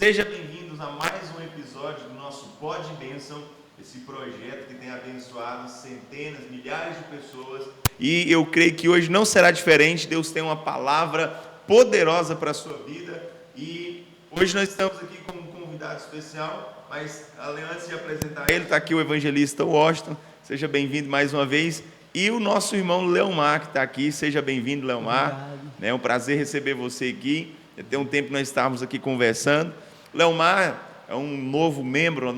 Sejam bem-vindos a mais um episódio do nosso Pod Bênção, esse projeto que tem abençoado centenas, milhares de pessoas. E eu creio que hoje não será diferente. Deus tem uma palavra poderosa para a sua vida. E hoje nós estamos aqui com um convidado especial, mas antes de apresentar ele, está aqui o evangelista Washington. Seja bem-vindo mais uma vez. E o nosso irmão Leomar, que está aqui. Seja bem-vindo, Leomar. É um prazer receber você aqui. Tem um tempo que nós estávamos aqui conversando. Leomar é um novo membro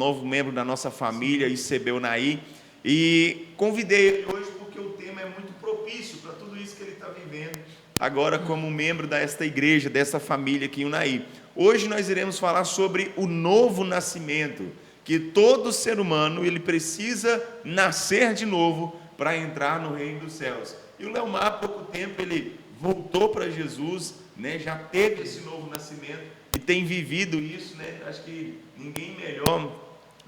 da nossa família, ICB Unaí, e convidei ele hoje porque o tema é muito propício para tudo isso que ele está vivendo agora como membro desta igreja, dessa família aqui em Unaí. Hoje nós iremos falar sobre o novo nascimento, que todo ser humano ele precisa nascer de novo para entrar no reino dos céus. E o Leomar, há pouco tempo, ele voltou para Jesus, né? Já teve esse novo nascimento e tem vivido isso, né? Acho que ninguém melhor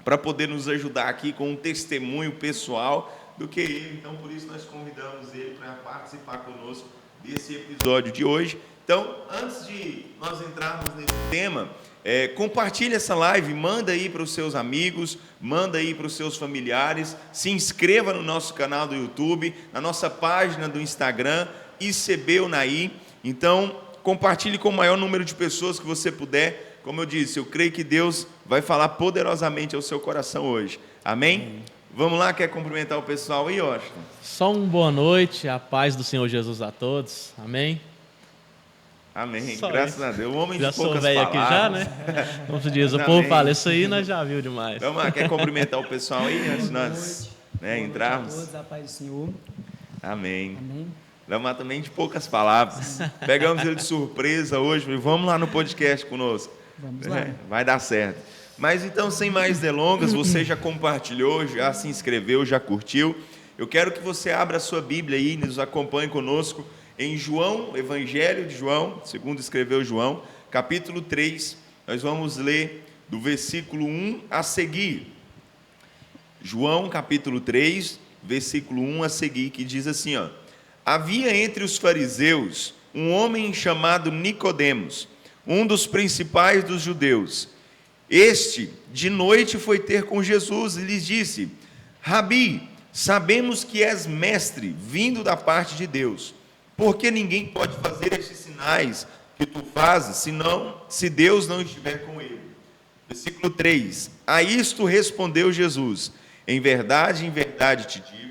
para poder nos ajudar aqui com um testemunho pessoal do que ele. Então, por isso nós convidamos ele para participar conosco desse episódio de hoje. Então, antes de nós entrarmos nesse tema, compartilhe essa live, manda aí para os seus amigos, manda aí para os seus familiares, se inscreva no nosso canal do YouTube, na nossa página do Instagram, ICB Unaí. Então, compartilhe com o maior número de pessoas que você puder. Como eu disse, eu creio que Deus vai falar poderosamente ao seu coração hoje. Amém? Vamos lá, quer cumprimentar o pessoal aí, Washington? Só uma boa noite, a paz do Senhor Jesus a todos. Amém? Amém, Só graças isso. a Deus. O homem Já de poucas sou velho aqui já, né? Como se diz, o povo fala, isso aí nós já viu demais. Vamos lá, quer cumprimentar o pessoal aí antes de nós entrarmos? Boa noite a todos, a paz do Senhor. Amém. Amém. Leomar também de poucas palavras. Pegamos ele de surpresa hoje, vamos lá no podcast conosco. Vamos lá. Vai dar certo. Mas então, sem mais delongas, você já compartilhou, já se inscreveu, já curtiu. Eu quero que você abra a sua Bíblia aí, nos acompanhe conosco em João, Evangelho de João, segundo escreveu João, capítulo 3. Nós vamos ler do versículo 1 a seguir. João, capítulo 3, versículo 1 a seguir, que diz assim, ó: Havia entre os fariseus um homem chamado Nicodemos, um dos principais dos judeus. Este, de noite, foi ter com Jesus e lhes disse: Rabi, sabemos que és mestre, vindo da parte de Deus, porque ninguém pode fazer estes sinais que tu fazes, se Deus não estiver com ele. Versículo 3: A isto respondeu Jesus: em verdade te digo,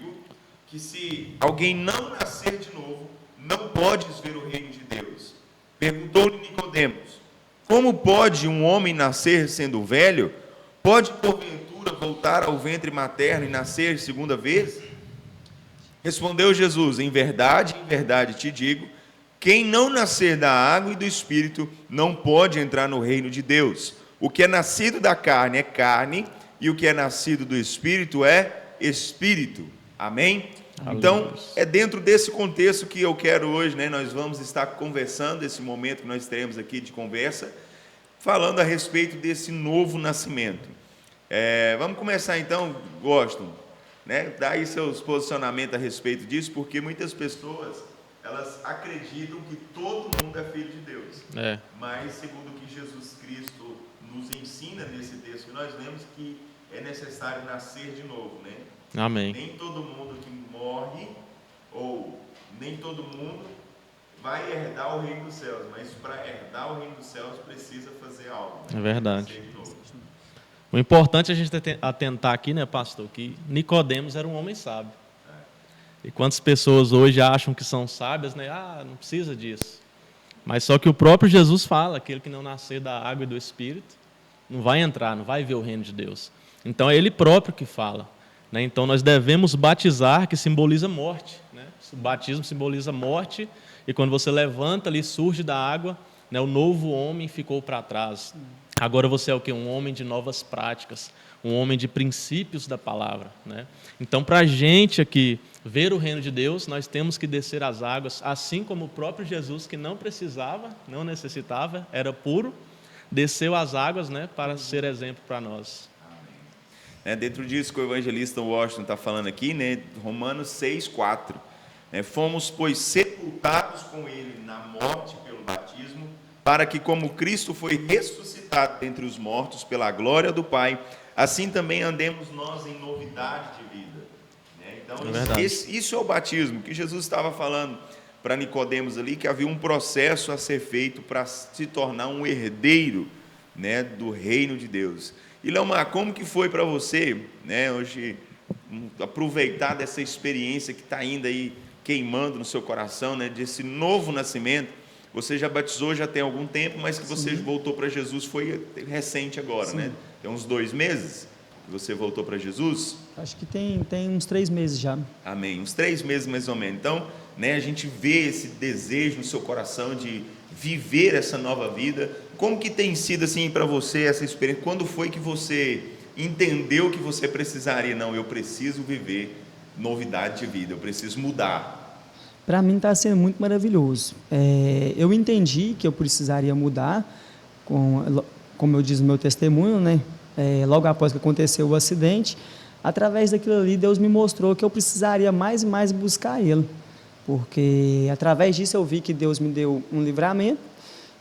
que se alguém não nascer de novo, não podes ver o reino de Deus. Perguntou-lhe Nicodemos: Como pode um homem nascer sendo velho? Pode porventura voltar ao ventre materno e nascer segunda vez? Respondeu Jesus: em verdade te digo, quem não nascer da água e do Espírito não pode entrar no reino de Deus. O que é nascido da carne é carne, e o que é nascido do Espírito é Espírito. Amém? Então, é dentro desse contexto que eu quero hoje, né, nós vamos estar conversando, esse momento que nós teremos aqui de conversa, falando a respeito desse novo nascimento. Vamos começar então, Washington, né, dar aí seus posicionamentos a respeito disso, porque muitas pessoas, elas acreditam que todo mundo é filho de Deus. Mas, segundo o que Jesus Cristo nos ensina nesse texto que nós lemos, que é necessário nascer de novo, né? Amém. Nem todo mundo que morre, ou nem todo mundo vai herdar o reino dos céus, mas para herdar o reino dos céus precisa fazer algo, né? É verdade. O importante é a gente atentar aqui, né, pastor, que Nicodemos era um homem sábio. E quantas pessoas hoje acham que são sábias, né? Não precisa disso. Mas só que o próprio Jesus fala, aquele que não nascer da água e do Espírito, não vai entrar, não vai ver o reino de Deus. Então é ele próprio que fala, né? Então nós devemos batizar, que simboliza morte, né? O batismo simboliza morte, e quando você levanta ali, surge da água, né, o novo homem ficou para trás. Agora você é o quê? Um homem de novas práticas, um homem de princípios da palavra, né? Então, para a gente aqui ver o reino de Deus, nós temos que descer as águas, assim como o próprio Jesus, que não precisava, não necessitava, era puro, desceu as águas, né, para ser exemplo para nós. Dentro disso que o evangelista Washington está falando aqui, né, Romanos 6,4, fomos, pois, sepultados com ele na morte pelo batismo, para que, como Cristo foi ressuscitado entre os mortos pela glória do Pai, assim também andemos nós em novidade de vida. Então, isso é o batismo que Jesus estava falando para Nicodemos ali, que havia um processo a ser feito para se tornar um herdeiro, né, do reino de Deus. E Leomar, como que foi para você, né, hoje, aproveitar dessa experiência que está ainda aí queimando no seu coração, né, desse novo nascimento? Você já batizou já tem algum tempo, mas que você voltou para Jesus foi recente agora, né? Tem uns 2 meses que você voltou para Jesus? Acho que tem uns 3 meses já. Amém, uns 3 meses mais ou menos. Então, né, a gente vê esse desejo no seu coração de viver essa nova vida. Como que tem sido assim para você essa experiência? Quando foi que você entendeu que você precisaria? Não, eu preciso viver novidade de vida, eu preciso mudar. Para mim está sendo muito maravilhoso. Eu entendi que eu precisaria mudar, como eu diz no meu testemunho, né? Logo após que aconteceu o acidente, através daquilo ali, Deus me mostrou que eu precisaria mais e mais buscar Ele, porque através disso eu vi que Deus me deu um livramento,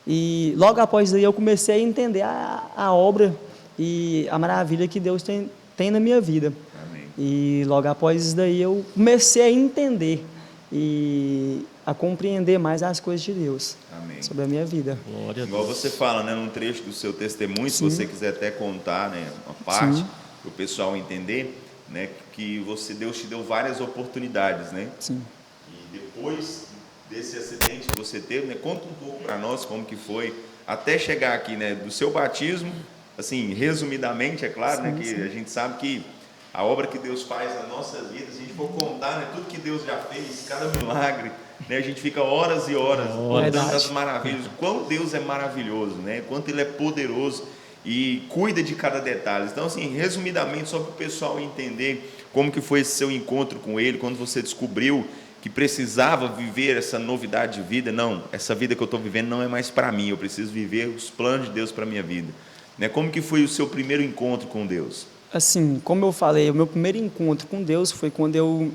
e logo após isso eu comecei a entender a obra e a maravilha que Deus tem na minha vida. Amém. E logo após isso daí eu comecei a entender e a compreender mais as coisas de Deus. Amém. Sobre a minha vida. Glória a Deus. Igual você fala, né, num trecho do seu testemunho, se você quiser até contar, né, uma parte para o pessoal entender, né, que Deus te deu várias oportunidades, né? Sim. E depois desse acidente que você teve, né, conta um pouco para nós como que foi até chegar aqui, né, do seu batismo, assim, resumidamente, é claro, né, que a gente sabe que a obra que Deus faz nas nossas vidas, se a gente for contar, né, tudo que Deus já fez, cada milagre, né, a gente fica horas e horas contando as maravilhas, quanto Deus é maravilhoso, né, quanto Ele é poderoso e cuida de cada detalhe. Então, assim, resumidamente, só para o pessoal entender como que foi esse seu encontro com Ele, quando você descobriu que precisava viver essa novidade de vida. Não, essa vida que eu estou vivendo não é mais para mim, eu preciso viver os planos de Deus para a minha vida. Né? Como que foi o seu primeiro encontro com Deus? Assim, como eu falei, o meu primeiro encontro com Deus foi quando eu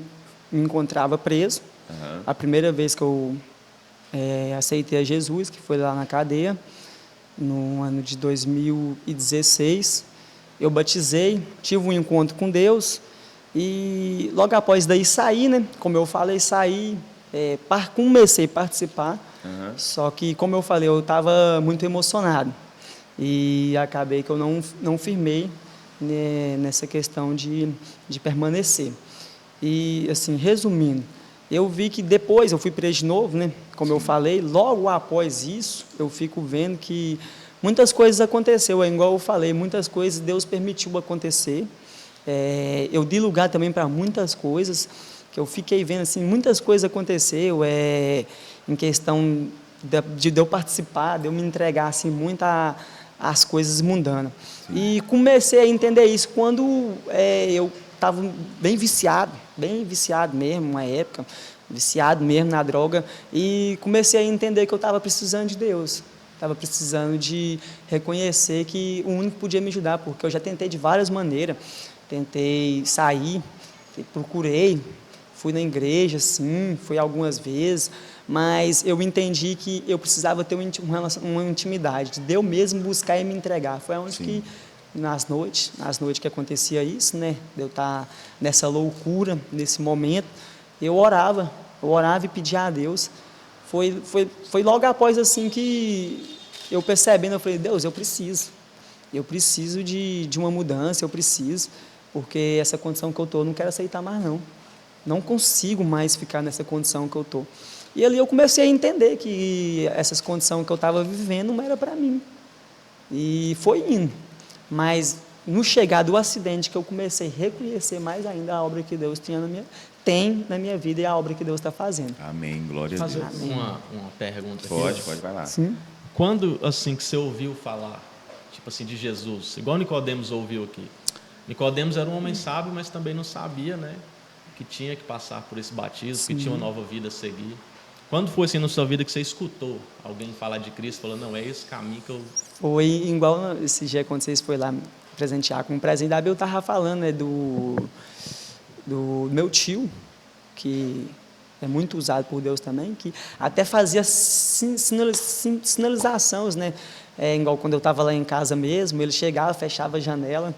me encontrava preso. A primeira vez que eu aceitei a Jesus, que foi lá na cadeia, no ano de 2016. Eu batizei, tive um encontro com Deus e logo após daí saí, né? Como eu falei, saí, comecei a participar, só que, como eu falei, eu estava muito emocionado e acabei que eu não firmei, né, nessa questão de permanecer. E, assim, resumindo, eu vi que depois eu fui preso de novo, né? Como eu falei, logo após isso, eu fico vendo que muitas coisas aconteceram, igual eu falei, muitas coisas Deus permitiu acontecer. Eu dei lugar também para muitas coisas, que eu fiquei vendo, assim, muitas coisas aconteceram, em questão de eu participar, de eu me entregar, assim, muito às coisas mundanas. Sim. E comecei a entender isso quando eu estava bem viciado mesmo, uma época, viciado mesmo na droga, e comecei a entender que eu estava precisando de Deus, estava precisando de reconhecer que o único que podia me ajudar, porque eu já tentei de várias maneiras, tentei sair, procurei, fui na igreja, sim, fui algumas vezes, mas eu entendi que eu precisava ter uma intimidade, de eu mesmo buscar e me entregar. Foi onde que nas noites que acontecia isso, né, de eu estar nessa loucura, nesse momento, eu orava e pedia a Deus. Foi logo após assim que eu percebendo, eu falei, Deus, eu preciso de uma mudança, porque essa condição que eu estou, não quero aceitar mais não consigo mais ficar nessa condição que eu estou. E ali eu comecei a entender que essas condições que eu estava vivendo não era para mim, e foi indo. Mas no chegar do acidente que eu comecei a reconhecer mais ainda a obra que Deus tem na minha vida e a obra que Deus está fazendo. Amém, glória a Deus. Fazer uma pergunta aqui. Pode, vai lá. Sim. Quando assim que você ouviu falar, tipo assim, de Jesus, igual Nicodemos ouviu aqui. Nicodemos era um homem sábio, mas também não sabia, né, que tinha que passar por esse batismo, que tinha uma nova vida a seguir. Quando foi assim na sua vida que você escutou alguém falar de Cristo, falando, não, é esse caminho que eu... Foi igual esse dia quando vocês foram lá me presentear com um presente da Bíblia, eu estava falando, né, do meu tio, que é muito usado por Deus também, que até fazia sinalizações, né? Igual quando eu estava lá em casa mesmo, ele chegava, fechava a janela,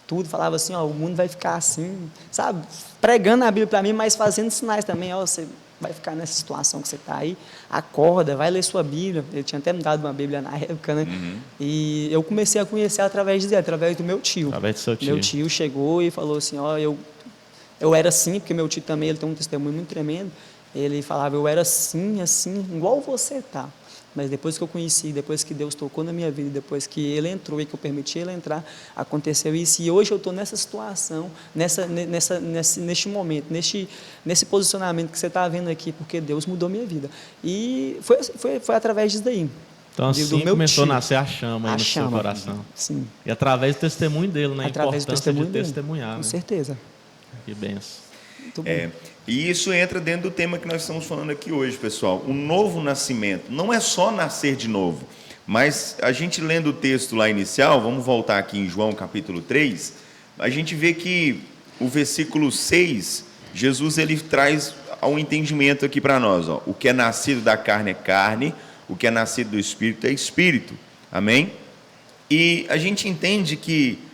tudo, falava assim, ó, o mundo vai ficar assim, sabe? Pregando a Bíblia para mim, mas fazendo sinais também, ó, você vai ficar nessa situação que você está aí, acorda, vai ler sua Bíblia. Ele tinha até me dado uma Bíblia na época, né? E eu comecei a conhecer através do meu tio. Através do seu tio. Meu tio chegou e falou assim, ó, eu era assim, porque meu tio também, ele tem um testemunho muito tremendo, ele falava, eu era assim, igual você tá. Mas depois que eu conheci, depois que Deus tocou na minha vida, depois que Ele entrou e que eu permiti Ele entrar, aconteceu isso. E hoje eu estou nessa situação, neste momento, nesse posicionamento que você está vendo aqui, porque Deus mudou minha vida. E foi através disso daí. Então assim começou a nascer a chama aí no seu coração. Sim. E através do testemunho dele, né? Através a importância de testemunhar. Com né? certeza. Que benção. Muito bom. E isso entra dentro do tema que nós estamos falando aqui hoje, pessoal. O novo nascimento não é só nascer de novo, mas a gente lendo o texto lá inicial, vamos voltar aqui em João capítulo 3, a gente vê que o versículo 6, Jesus ele traz um entendimento aqui para nós. Ó. O que é nascido da carne é carne, o que é nascido do Espírito é Espírito. Amém? E a gente entende que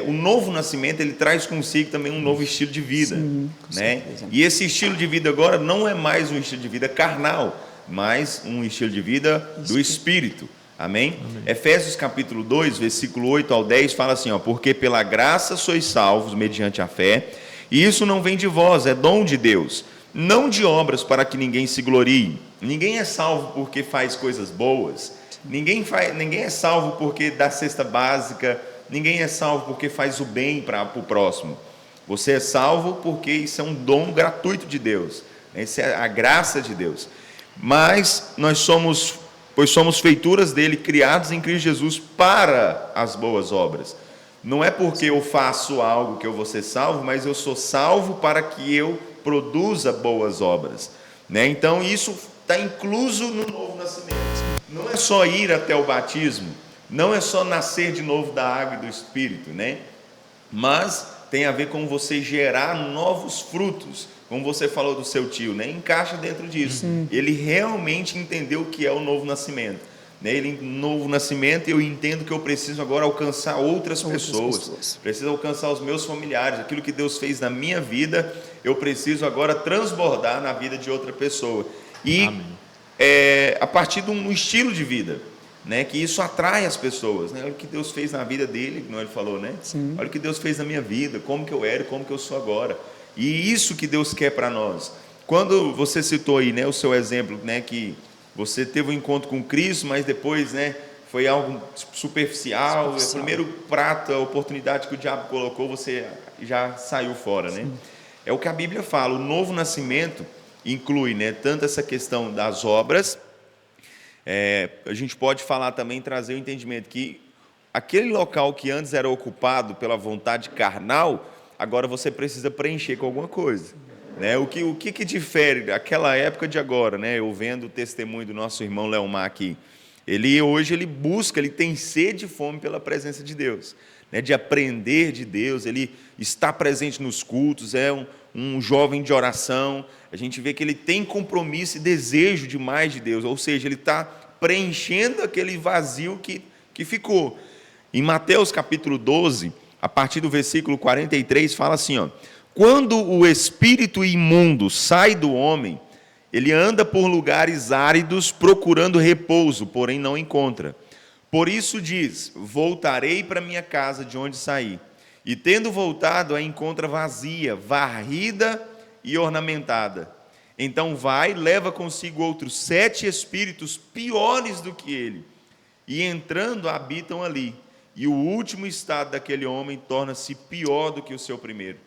o novo nascimento ele traz consigo também um novo estilo de vida. Sim, com né? certeza. E esse estilo de vida agora não é mais um estilo de vida carnal, mas um estilo de vida do Espírito. Amém? Efésios capítulo 2, versículo 8 ao 10 fala assim, ó, porque pela graça sois salvos mediante a fé, e isso não vem de vós, é dom de Deus, não de obras para que ninguém se glorie. Ninguém é salvo porque faz coisas boas, ninguém é salvo porque dá cesta básica, ninguém é salvo porque faz o bem para o próximo. Você é salvo porque isso é um dom gratuito de Deus. Isso é a graça de Deus. Mas pois somos feituras dele, criados em Cristo Jesus para as boas obras. Não é porque eu faço algo que eu vou ser salvo, mas eu sou salvo para que eu produza boas obras. Né? Então isso está incluso no novo nascimento. Não é só ir até o batismo, não é só nascer de novo da água e do Espírito, né? Mas tem a ver com você gerar novos frutos, como você falou do seu tio, né? Encaixa dentro disso. Ele realmente entendeu o que é o novo nascimento. Né? Novo nascimento, eu entendo que eu preciso agora alcançar outras pessoas. Preciso alcançar os meus familiares. Aquilo que Deus fez na minha vida, eu preciso agora transbordar na vida de outra pessoa. E a partir de um estilo de vida. Né, que isso atrai as pessoas, né? Olha o que Deus fez na vida dele, como ele falou, né? Sim. Olha o que Deus fez na minha vida, como que eu era e como que eu sou agora. E isso que Deus quer para nós. Quando você citou aí, né, o seu exemplo, né, que você teve um encontro com Cristo, mas depois, né, foi algo superficial. O primeiro prato, a oportunidade que o diabo colocou, você já saiu fora, né? É o que a Bíblia fala. O novo nascimento inclui, né, tanto essa questão das obras. A gente pode falar também, trazer o entendimento que aquele local que antes era ocupado pela vontade carnal, agora você precisa preencher com alguma coisa. Né? O que difere daquela época de agora, né? Eu vendo o testemunho do nosso irmão Leomar aqui, hoje ele busca, ele tem sede e fome pela presença de Deus, né? De aprender de Deus, ele está presente nos cultos, é um jovem de oração. A gente vê que ele tem compromisso e desejo de mais de Deus, ou seja, ele está preenchendo aquele vazio que ficou. Em Mateus capítulo 12, a partir do versículo 43, fala assim, ó, quando o espírito imundo sai do homem, ele anda por lugares áridos procurando repouso, porém não encontra. Por isso diz, voltarei para minha casa de onde saí. E tendo voltado, a encontra vazia, varrida e ornamentada. Então vai, leva consigo outros 7 espíritos piores do que ele, e entrando habitam ali. E o último estado daquele homem torna-se pior do que o seu primeiro.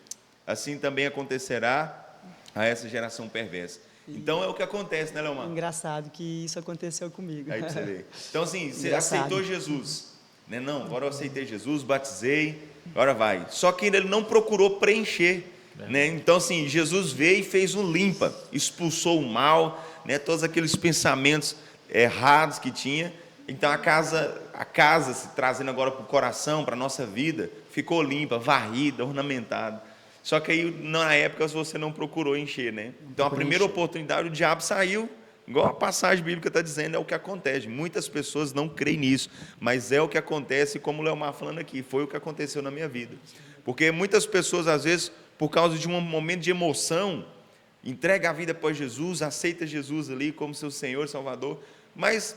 Assim também acontecerá a essa geração perversa. Então é o que acontece, né, Leomar? Engraçado que isso aconteceu comigo. Aí você vê. Então assim, você Engraçado. aceitou Jesus, né? Não, agora eu aceitei Jesus, batizei, agora vai. Só que ele não procurou preencher, né? Então assim, Jesus veio e fez um limpa, expulsou o mal, né? Todos aqueles pensamentos errados que tinha. Então a casa se trazendo agora para o coração, para a nossa vida, ficou limpa, varrida, ornamentada. Só que aí, na época, você não procurou encher, né? Então, a primeira oportunidade, o diabo saiu, igual a passagem bíblica está dizendo, é o que acontece. Muitas pessoas não creem nisso, mas é o que acontece, como o Leomar falando aqui, foi o que aconteceu na minha vida. Porque muitas pessoas, às vezes, por causa de um momento de emoção, entrega a vida para Jesus, aceita Jesus ali como seu Senhor, Salvador, mas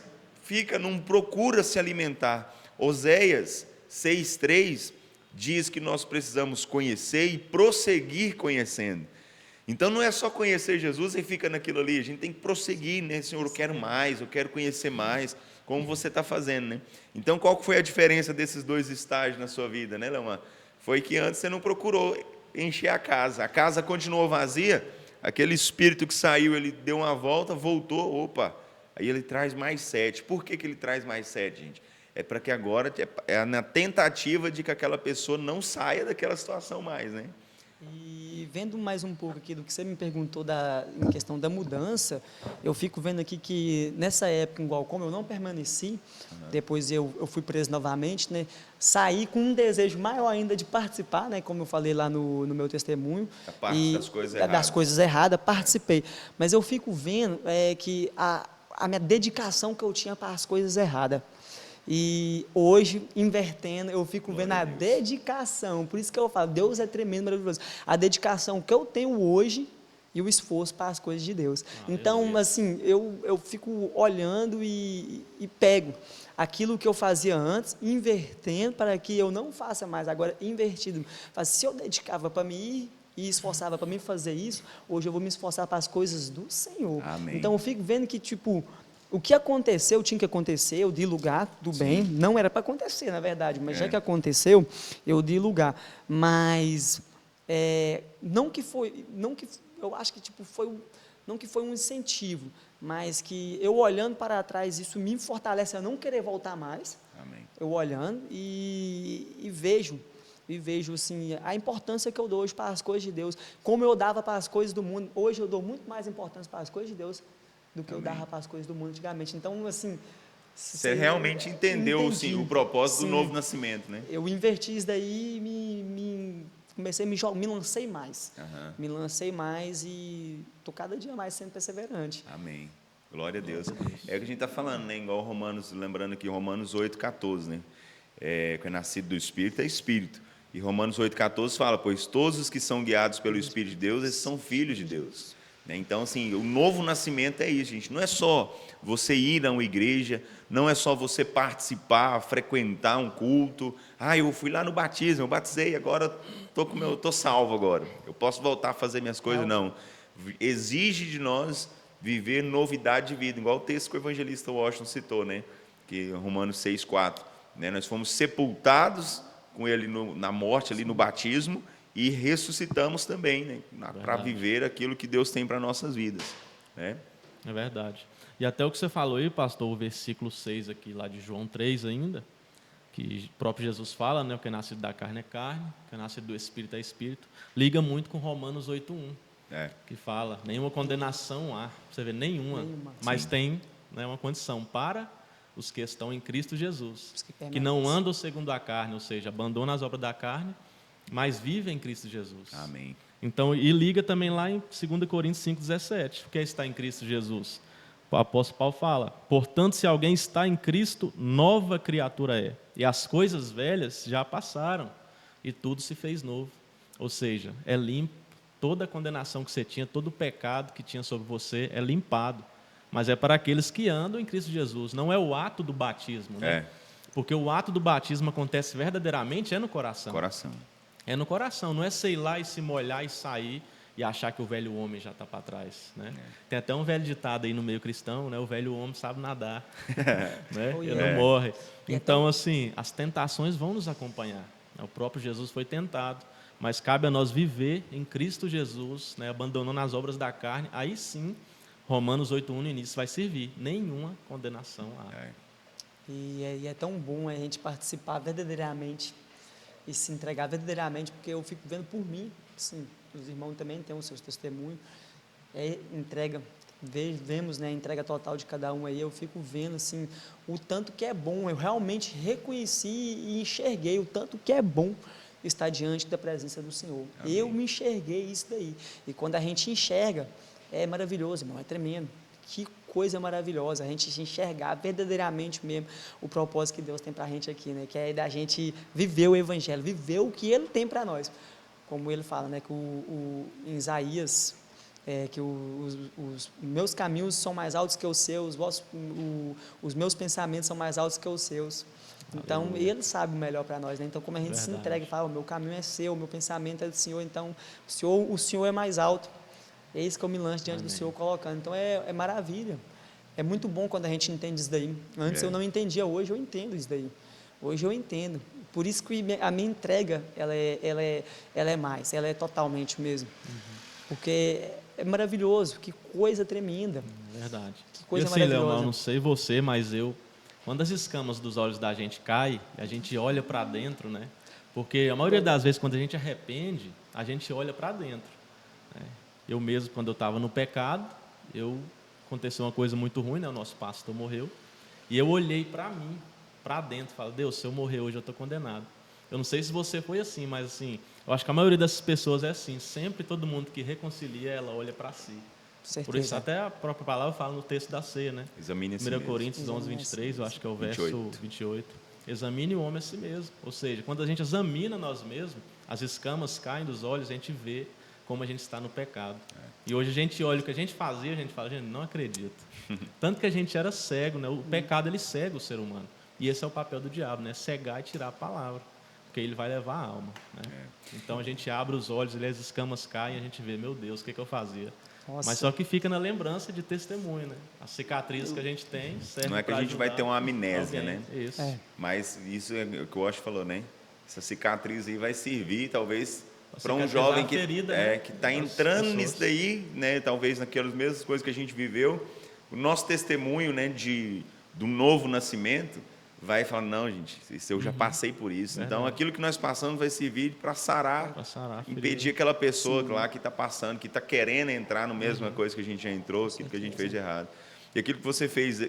não procura se alimentar. Oséias 6,3 diz que nós precisamos conhecer e prosseguir conhecendo. Então não é só conhecer Jesus e fica naquilo ali, a gente tem que prosseguir, né? Senhor, eu quero mais, eu quero conhecer mais, como você está fazendo, né? Então qual foi a diferença desses dois estágios na sua vida, né, Leomar? Foi que antes você não procurou encher a casa continuou vazia, aquele espírito que saiu, ele deu uma volta, voltou, opa, aí ele traz mais 7. Por que ele traz mais 7, gente? É para que agora, é na tentativa de que aquela pessoa não saia daquela situação mais, né? E vendo mais um pouco aqui do que você me perguntou em questão da mudança, eu fico vendo aqui que nessa época, igual como eu não permaneci, depois eu fui preso novamente, né? Saí com um desejo maior ainda de participar, né? Como eu falei lá no meu testemunho. A parte das coisas erradas, participei. Mas eu fico vendo que a minha dedicação que eu tinha para as coisas erradas. E hoje, invertendo, eu fico vendo a dedicação, por isso que eu falo, Deus é tremendo, maravilhoso, a dedicação que eu tenho hoje e o esforço para as coisas de Deus. Então, assim, eu fico olhando e pego aquilo que eu fazia antes, invertendo para que eu não faça mais, agora invertido. Se eu dedicava para mim ir e esforçava para mim fazer isso, hoje eu vou me esforçar para as coisas do Senhor. Amém. Então, eu fico vendo que, tipo, o que aconteceu, tinha que acontecer, eu dei lugar, tudo bem, não era para acontecer, na verdade, mas já que aconteceu, eu dei lugar. Mas, eu acho que tipo, não que foi um incentivo, mas que eu olhando para trás, isso me fortalece a não querer voltar mais. Amém. Eu olhando e vejo assim, a importância que eu dou hoje para as coisas de Deus, como eu dava para as coisas do mundo, hoje eu dou muito mais importância para as coisas de Deus do que eu dava para as coisas do mundo antigamente. Então, assim... Você realmente entendeu o propósito do novo nascimento, né? Eu inverti isso daí e comecei a me lancei mais. Me lancei mais e estou cada dia mais sendo perseverante. Amém. Glória a Deus. É o que a gente está falando, né? Igual Romanos, lembrando aqui, Romanos 8,14, né? Que é nascido do Espírito, é Espírito. E Romanos 8,14 fala, pois todos os que são guiados pelo Espírito de Deus, esses são filhos de Deus. Então, assim, o novo nascimento é isso, gente. Não é só você ir a uma igreja, não é só você participar, frequentar um culto. Eu fui lá no batismo, eu batizei, agora estou salvo agora. Eu posso voltar a fazer minhas coisas? Não. Exige de nós viver novidade de vida, igual o texto que o evangelista Washington citou, né? Que Romanos 6,4. Né? Nós fomos sepultados com ele na morte, ali no batismo, e ressuscitamos também, né? Para viver aquilo que Deus tem para nossas vidas, né? É verdade. E até o que você falou aí, pastor, o versículo 6 aqui, lá de João 3 ainda, que o próprio Jesus fala, né? O que é nascido da carne é carne, o que é nascido do Espírito é Espírito, liga muito com Romanos 8,1, que fala, nenhuma condenação há, você vê, nenhuma. Mas tem, né, uma condição para os que estão em Cristo Jesus, que não andam segundo a carne, ou seja, abandonam as obras da carne, mas vive em Cristo Jesus. Amém. Então, e liga também lá em 2 Coríntios 5,17, o que é estar em Cristo Jesus? O apóstolo Paulo fala, portanto, se alguém está em Cristo, nova criatura é, e as coisas velhas já passaram, e tudo se fez novo. Ou seja, é limpo, toda a condenação que você tinha, todo o pecado que tinha sobre você é limpado, mas é para aqueles que andam em Cristo Jesus, não é o ato do batismo, né? Porque o ato do batismo acontece verdadeiramente no coração. É no coração, não é sei lá e se molhar e sair e achar que o velho homem já está para trás, né? Tem até um velho ditado aí no meio cristão, né? O velho homem sabe nadar, né? Ele não morre. Então, assim, as tentações vão nos acompanhar. O próprio Jesus foi tentado, mas cabe a nós viver em Cristo Jesus, né? Abandonando as obras da carne. Aí sim, Romanos 8,1 no início vai servir. Nenhuma condenação há. E é tão bom a gente participar verdadeiramente e se entregar verdadeiramente, porque eu fico vendo por mim, assim, os irmãos também têm os seus testemunhos, vemos, né, a entrega total de cada um aí, eu fico vendo, assim, o tanto que é bom, eu realmente reconheci e enxerguei o tanto que é bom estar diante da presença do Senhor. Amém. Eu me enxerguei isso daí. E quando a gente enxerga, é maravilhoso, irmão, é tremendo. Que coisa maravilhosa, a gente enxergar verdadeiramente mesmo o propósito que Deus tem para a gente aqui, né? Que é da gente viver o Evangelho, viver o que Ele tem para nós. Como ele fala, né? Que em Isaías, que os meus caminhos são mais altos que os seus, os meus pensamentos são mais altos que os seus. Então, Aleluia. Ele sabe o melhor para nós, né? Então, como a gente se entrega e fala, o meu caminho é seu, o meu pensamento é do Senhor, então, o Senhor é mais alto. É isso que eu me lanço diante do Senhor colocando. Então, é maravilha. É muito bom quando a gente entende isso daí. Antes eu não entendia, hoje eu entendo isso daí. Hoje eu entendo. Por isso que a minha entrega, ela é mais, ela é totalmente mesmo. Porque é maravilhoso, que coisa tremenda. Verdade. Que coisa e assim, maravilhosa. Leomar, não sei você, mas quando as escamas dos olhos da gente caem, a gente olha para dentro, né? Porque a maioria das vezes, quando a gente arrepende, a gente olha para dentro. Né? Eu mesmo, quando eu estava no pecado, aconteceu uma coisa muito ruim, né? O nosso pastor morreu, e eu olhei para mim, para dentro, falei, Deus, se eu morrer hoje, eu estou condenado. Eu não sei se você foi assim, mas assim, eu acho que a maioria dessas pessoas é assim, sempre todo mundo que reconcilia, ela olha para si. Certeza. Por isso até a própria palavra fala no texto da ceia, né? Examine a si 1 mesmo. Coríntios 11, 23, eu acho que é o verso 28. Examine o homem a si mesmo. Ou seja, quando a gente examina nós mesmos, as escamas caem dos olhos, a gente vê como a gente está no pecado. E hoje a gente olha o que a gente fazia, a gente fala, gente, não acredito. Tanto que a gente era cego, né? O pecado, ele cega o ser humano. E esse é o papel do diabo, né? Cegar e tirar a palavra. Porque ele vai levar a alma. Né? Então a gente abre os olhos, as escamas caem e a gente vê, meu Deus, o que eu fazia? Nossa. Mas só que fica na lembrança de testemunho, né? As cicatrizes que a gente tem servem. Não é que a gente vai ter uma amnésia, alguém. né? Isso. Mas isso é o que o Osh falou, né? Essa cicatriz aí vai servir, talvez, para um cicatrizar jovem a ferida, né, que está entrando pessoas. nisso daí, né? Talvez naquelas mesmas coisas que a gente viveu. O nosso testemunho, né, do novo nascimento, vai falar, não, gente, isso eu já passei por isso. Verdade. Então, aquilo que nós passamos vai servir para sarar, impedir aquela pessoa lá que está passando, que está querendo entrar na mesma coisa que a gente já entrou, aquilo que a gente fez de errado. E aquilo que você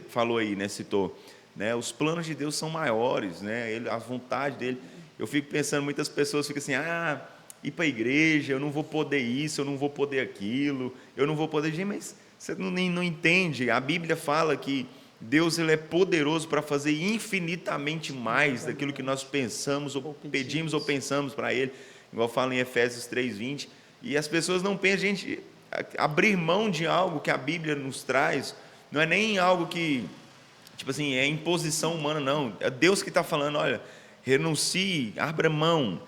falou aí, né, citou, né, os planos de Deus são maiores, né, a vontade dele. Eu fico pensando, muitas pessoas ficam assim, ir para a igreja, eu não vou poder isso, eu não vou poder aquilo, eu não vou poder... Gente, mas você não entende, a Bíblia fala que Deus, ele é poderoso para fazer infinitamente mais daquilo que nós pensamos, ou pedimos ou pensamos para Ele, igual fala em Efésios 3:20, e as pessoas não pensam, gente, abrir mão de algo que a Bíblia nos traz, não é nem algo que, tipo assim, é imposição humana, não, é Deus que está falando, olha, renuncie, abra mão,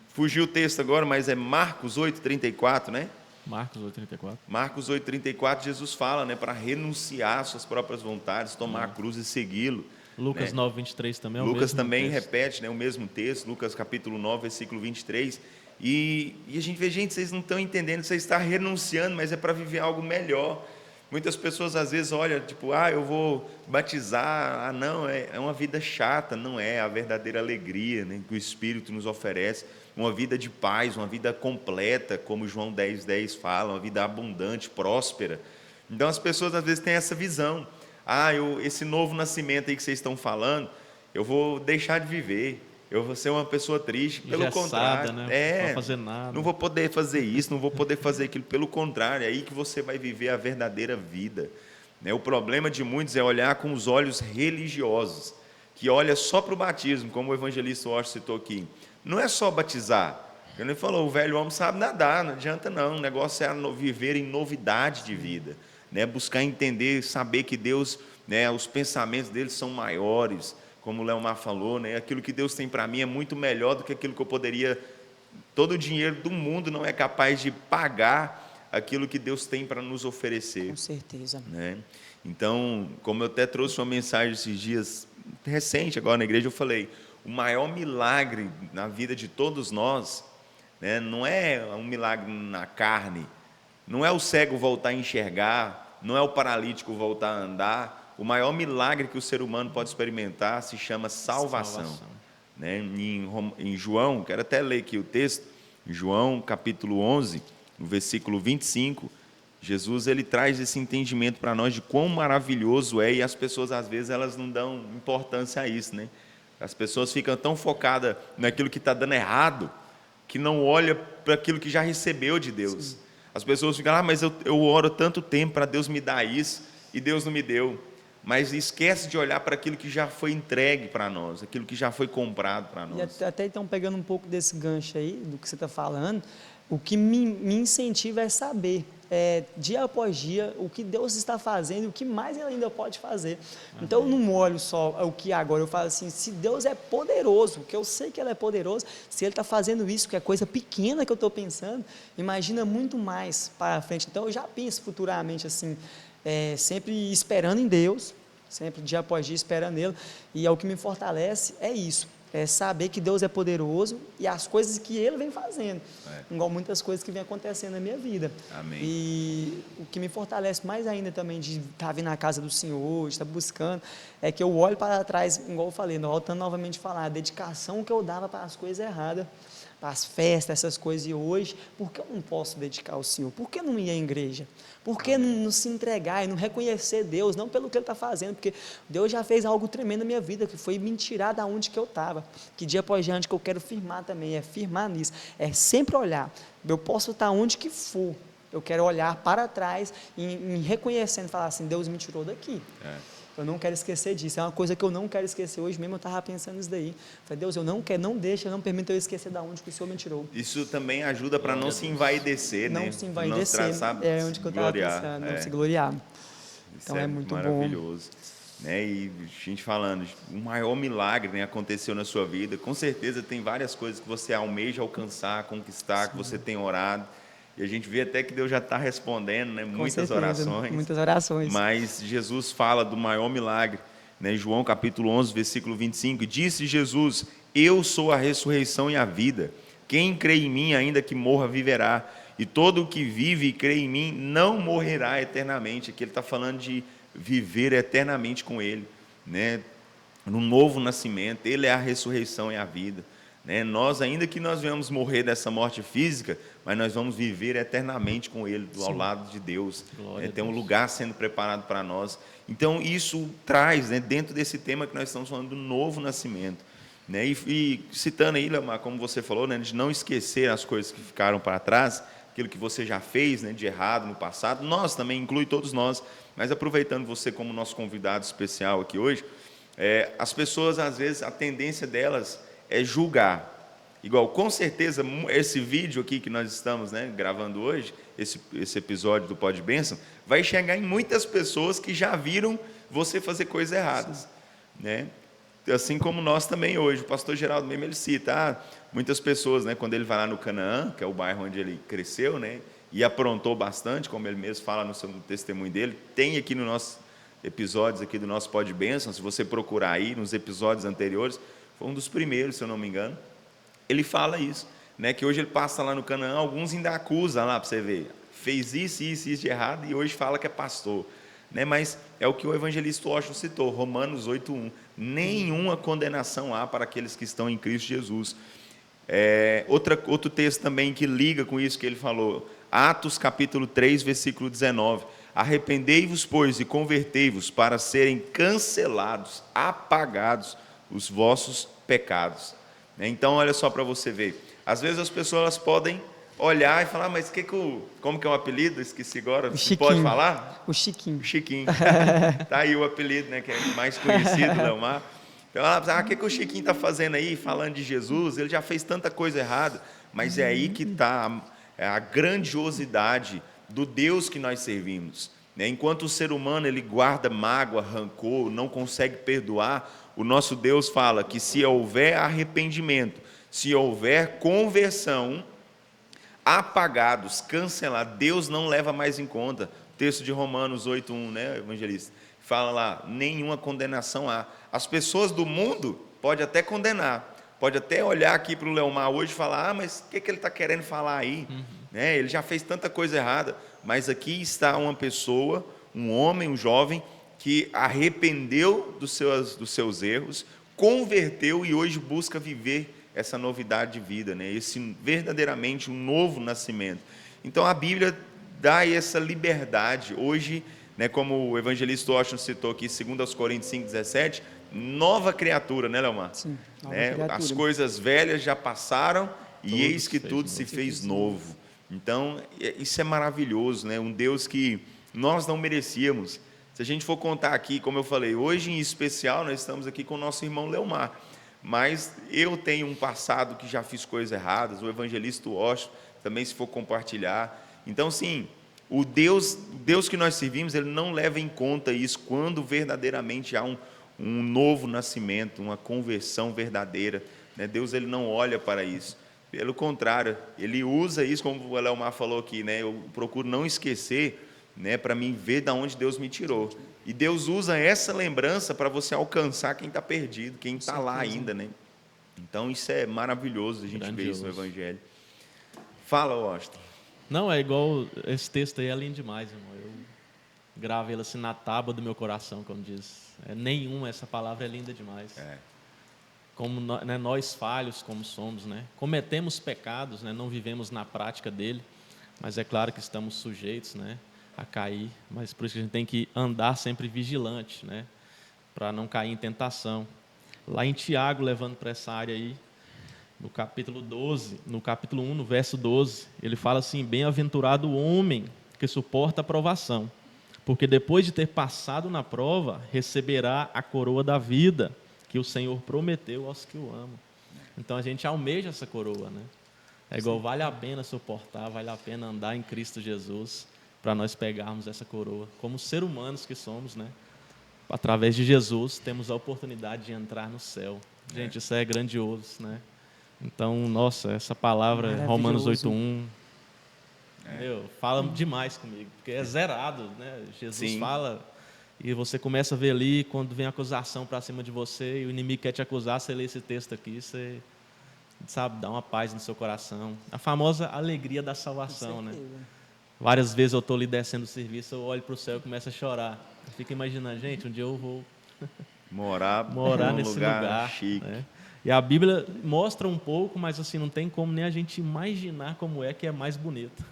fugiu o texto agora, mas é Marcos 8:34, né? Marcos 8:34. Marcos 8:34, Jesus fala, né, para renunciar às suas próprias vontades, tomar a cruz e segui-lo. Lucas né? 9:23 também é o Lucas mesmo também texto. repete, né, o mesmo texto, Lucas capítulo 9, versículo 23. E a gente vê, gente, vocês não estão entendendo, você está renunciando, mas é para viver algo melhor. Muitas pessoas às vezes olham, tipo, eu vou batizar, não, é uma vida chata, não é a verdadeira alegria, né, que o Espírito nos oferece, uma vida de paz, uma vida completa, como João 10:10 fala, uma vida abundante, próspera. Então as pessoas às vezes têm essa visão, esse novo nascimento aí que vocês estão falando, eu vou deixar de viver, eu vou ser uma pessoa triste, pelo contrário, né? Não vou fazer nada. Não vou poder fazer isso, não vou poder fazer aquilo, pelo contrário, é aí que você vai viver a verdadeira vida. Né? O problema de muitos é olhar com os olhos religiosos, que olha só para o batismo, como o evangelista Osh citou aqui. Não é só batizar, ele falou, o velho homem sabe nadar, não adianta não, o negócio é viver em novidade de vida, né? Buscar entender, saber que Deus, né, os pensamentos dele são maiores, como o Leomar falou, né? Aquilo que Deus tem para mim é muito melhor do que aquilo que eu poderia, todo o dinheiro do mundo não é capaz de pagar aquilo que Deus tem para nos oferecer. Com certeza. Né? Então, como eu até trouxe uma mensagem esses dias, recente agora na igreja, eu falei, o maior milagre na vida de todos nós, né, não é um milagre na carne, não é o cego voltar a enxergar, não é o paralítico voltar a andar, o maior milagre que o ser humano pode experimentar se chama salvação. Né? Em João, quero até ler aqui o texto, em João capítulo 11, no versículo 25, Jesus, ele traz esse entendimento para nós de quão maravilhoso é, e as pessoas às vezes elas não dão importância a isso, né? As pessoas ficam tão focadas naquilo que está dando errado, que não olha para aquilo que já recebeu de Deus. Sim. As pessoas ficam, mas eu oro tanto tempo para Deus me dar isso, e Deus não me deu. Mas esquece de olhar para aquilo que já foi entregue para nós, aquilo que já foi comprado para nós. E até então, pegando um pouco desse gancho aí, do que você está falando, o que me incentiva é saber, dia após dia, o que Deus está fazendo e o que mais Ele ainda pode fazer. Amém. Então, eu não olho só o que agora, eu falo assim, se Deus é poderoso, que eu sei que Ele é poderoso, se Ele está fazendo isso, que é coisa pequena que eu estou pensando, imagina muito mais para frente. Então, eu já penso futuramente assim, sempre esperando em Deus, sempre dia após dia esperando nele, e o que me fortalece é isso, saber que Deus é poderoso e as coisas que Ele vem fazendo, igual muitas coisas que vem acontecendo na minha vida. Amém. E o que me fortalece mais ainda também de estar vindo na casa do Senhor, de estar buscando, é que eu olho para trás, igual eu falei, voltando novamente a falar, a dedicação que eu dava para as coisas erradas, para as festas, essas coisas, e hoje, por que eu não posso dedicar ao Senhor? Por que não ir à igreja? Por que não se entregar e não reconhecer Deus, não pelo que Ele está fazendo, porque Deus já fez algo tremendo na minha vida, que foi me tirar da onde que eu estava, que dia após dia, onde que eu quero firmar também, firmar nisso, sempre olhar, eu posso estar onde que for, eu quero olhar para trás e reconhecendo, falar assim, Deus me tirou daqui. Eu não quero esquecer disso, é uma coisa que eu não quero esquecer. Hoje mesmo eu estava pensando nisso daí. Falei, Deus, eu não quero, não deixa, não permita eu esquecer da onde que o Senhor me tirou. Isso também ajuda para não se envaidecer, né? Não se envaidecer, é onde que eu estava pensando, não se gloriar. Então é muito maravilhoso. Né? E a gente falando, o maior milagre, né, aconteceu na sua vida. Com certeza tem várias coisas que você almeja alcançar, conquistar, Sim. que você tem orado. E a gente vê até que Deus já está respondendo, né? Muitas orações. Muitas orações. Mas Jesus fala do maior milagre, né? João capítulo 11, versículo 25. Disse Jesus, eu sou a ressurreição e a vida. Quem crê em mim, ainda que morra, viverá. E todo o que vive e crê em mim não morrerá eternamente. Aqui ele está falando de viver eternamente com Ele, né? No novo nascimento. Ele é a ressurreição e a vida. Nós, ainda que nós venhamos morrer dessa morte física, mas nós vamos viver eternamente com Ele, ao lado de Deus. Tem um lugar sendo preparado para nós. Então, isso traz, dentro desse tema que nós estamos falando do novo nascimento. E citando aí, Leomar, como você falou, de não esquecer as coisas que ficaram para trás, aquilo que você já fez de errado no passado, nós também, inclui todos nós, mas aproveitando você como nosso convidado especial aqui hoje, as pessoas, às vezes, a tendência delas é julgar. Igual, com certeza, esse vídeo aqui que nós estamos gravando hoje, esse episódio do Pod Bênção, vai chegar em muitas pessoas que já viram você fazer coisas erradas. Assim como nós também hoje. O pastor Geraldo mesmo, ele cita, muitas pessoas, quando ele vai lá no Canaã, que é o bairro onde ele cresceu, e aprontou bastante, como ele mesmo fala no testemunho dele, tem aqui nos nossos episódios aqui do nosso Pod Bênção, se você procurar aí, nos episódios anteriores, foi um dos primeiros, se eu não me engano, ele fala isso, que hoje ele passa lá no Canaã, alguns ainda acusam lá, para você ver, fez isso de errado, e hoje fala que é pastor, mas é o que o evangelista Washington citou, Romanos 8:1, nenhuma condenação há para aqueles que estão em Cristo Jesus. Outro texto também que liga com isso que ele falou, Atos capítulo 3, versículo 19, arrependei-vos, pois, e convertei-vos para serem cancelados, apagados os vossos pecados. Então, olha só para você ver. Às vezes as pessoas podem olhar e falar, mas como que é o apelido? Esqueci agora. Você pode falar? O Chiquinho. O Chiquinho. Está aí o apelido, que é mais conhecido, Leomar. Então, o que o Chiquinho está fazendo aí, falando de Jesus? Ele já fez tanta coisa errada. Mas é aí que está a grandiosidade do Deus que nós servimos. Enquanto o ser humano ele guarda mágoa, rancor, não consegue perdoar, o nosso Deus fala que se houver arrependimento, se houver conversão, apagados, cancelados, Deus não leva mais em conta. O texto de Romanos 8:1, evangelista? Fala lá, nenhuma condenação há. As pessoas do mundo podem até condenar, pode até olhar aqui para o Leomar hoje e falar, mas o que ele está querendo falar aí? Ele já fez tanta coisa errada, mas aqui está uma pessoa, um homem, um jovem, que arrependeu dos seus erros, converteu e hoje busca viver essa novidade de vida, esse verdadeiramente um novo nascimento. Então a Bíblia dá essa liberdade. Hoje, como o evangelista Washington citou aqui, 2 Coríntios 5:17, nova criatura, né, Leomar? Sim, nova Né? criatura. As coisas velhas já passaram e Tudo eis que se fez tudo novo. se fez novo. Então, isso é maravilhoso, né? Um Deus que nós não merecíamos. Se a gente for contar aqui, como eu falei, hoje em especial nós estamos aqui com o nosso irmão Leomar, mas eu tenho um passado que já fiz coisas erradas, o evangelista Washington também, se for compartilhar. Então, sim, o Deus que nós servimos, ele não leva em conta isso quando verdadeiramente há um novo nascimento, uma conversão verdadeira, né? Deus, ele não olha para isso. Pelo contrário, ele usa isso, como o Leomar falou aqui, né? Eu procuro não esquecer, né, para mim ver de onde Deus me tirou. E Deus usa essa lembrança para você alcançar quem está perdido, quem está lá ainda, né? Então isso é maravilhoso a gente ver isso no Evangelho. Fala, Washington. Não, é igual, esse texto aí é lindo demais, irmão. Eu gravo ele assim na tábua do meu coração, como diz. Essa palavra é linda demais. Como nós falhos como somos, né? Cometemos pecados, né? Não vivemos na prática dele, mas é claro que estamos sujeitos, né, a cair, mas por isso que a gente tem que andar sempre vigilante, né, para não cair em tentação. Lá em Tiago, levando para essa área aí, no capítulo 12, no capítulo 1, no verso 12, ele fala assim: bem-aventurado o homem que suporta a provação, porque depois de ter passado na prova, receberá a coroa da vida que o Senhor prometeu aos que o amam. Então a gente almeja essa coroa, né? É igual, vale a pena suportar, vale a pena andar em Cristo Jesus para nós pegarmos essa coroa. Como seres humanos que somos, né? Através de Jesus, temos a oportunidade de entrar no céu. Gente, isso é grandioso, né? Então, nossa, essa palavra, Romanos 8:1, fala demais comigo, porque é zerado, né? Jesus fala e você começa a ver ali, quando vem a acusação para cima de você e o inimigo quer te acusar, você lê esse texto aqui, você, sabe, dá uma paz no seu coração. A famosa alegria da salvação, né? Várias vezes eu estou ali descendo o serviço, eu olho para o céu e começo a chorar. Eu fico imaginando, gente, um dia eu vou morar nesse lugar chique. Né? E a Bíblia mostra um pouco, mas assim, não tem como nem a gente imaginar como é que é mais bonito.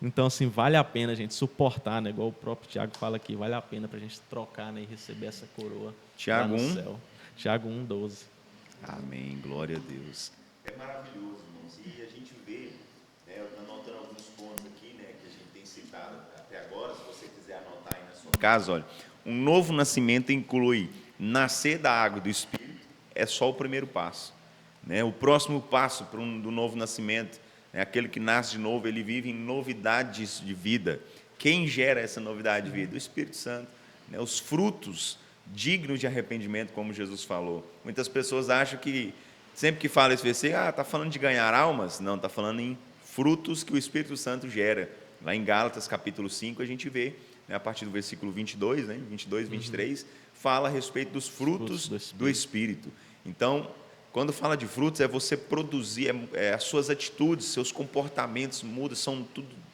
Então, assim, vale a pena a gente suportar, né? Igual o próprio Tiago fala aqui, vale a pena para a gente trocar, né, e receber essa coroa lá no céu. Tiago 1:12. Amém, glória a Deus. É maravilhoso, irmãos. E a gente vê, né, anotando alguns pontos aqui, né, que a gente tem citado até agora, se você quiser anotar aí na sua casa, olha, um novo nascimento inclui nascer da água e do Espírito, é só o primeiro passo, né? O próximo passo do novo nascimento é aquele que nasce de novo, ele vive em novidades de vida. Quem gera essa novidade de vida? O Espírito Santo, né? Os frutos dignos de arrependimento, como Jesus falou. Muitas pessoas acham que, sempre que fala esse versículo, está falando de ganhar almas. Não, está falando em frutos que o Espírito Santo gera. Lá em Gálatas, capítulo 5, a gente vê, né, a partir do versículo 22, né, 22, 23, fala a respeito dos frutos do Espírito. Então, quando fala de frutos, é você produzir, as suas atitudes, seus comportamentos mudam,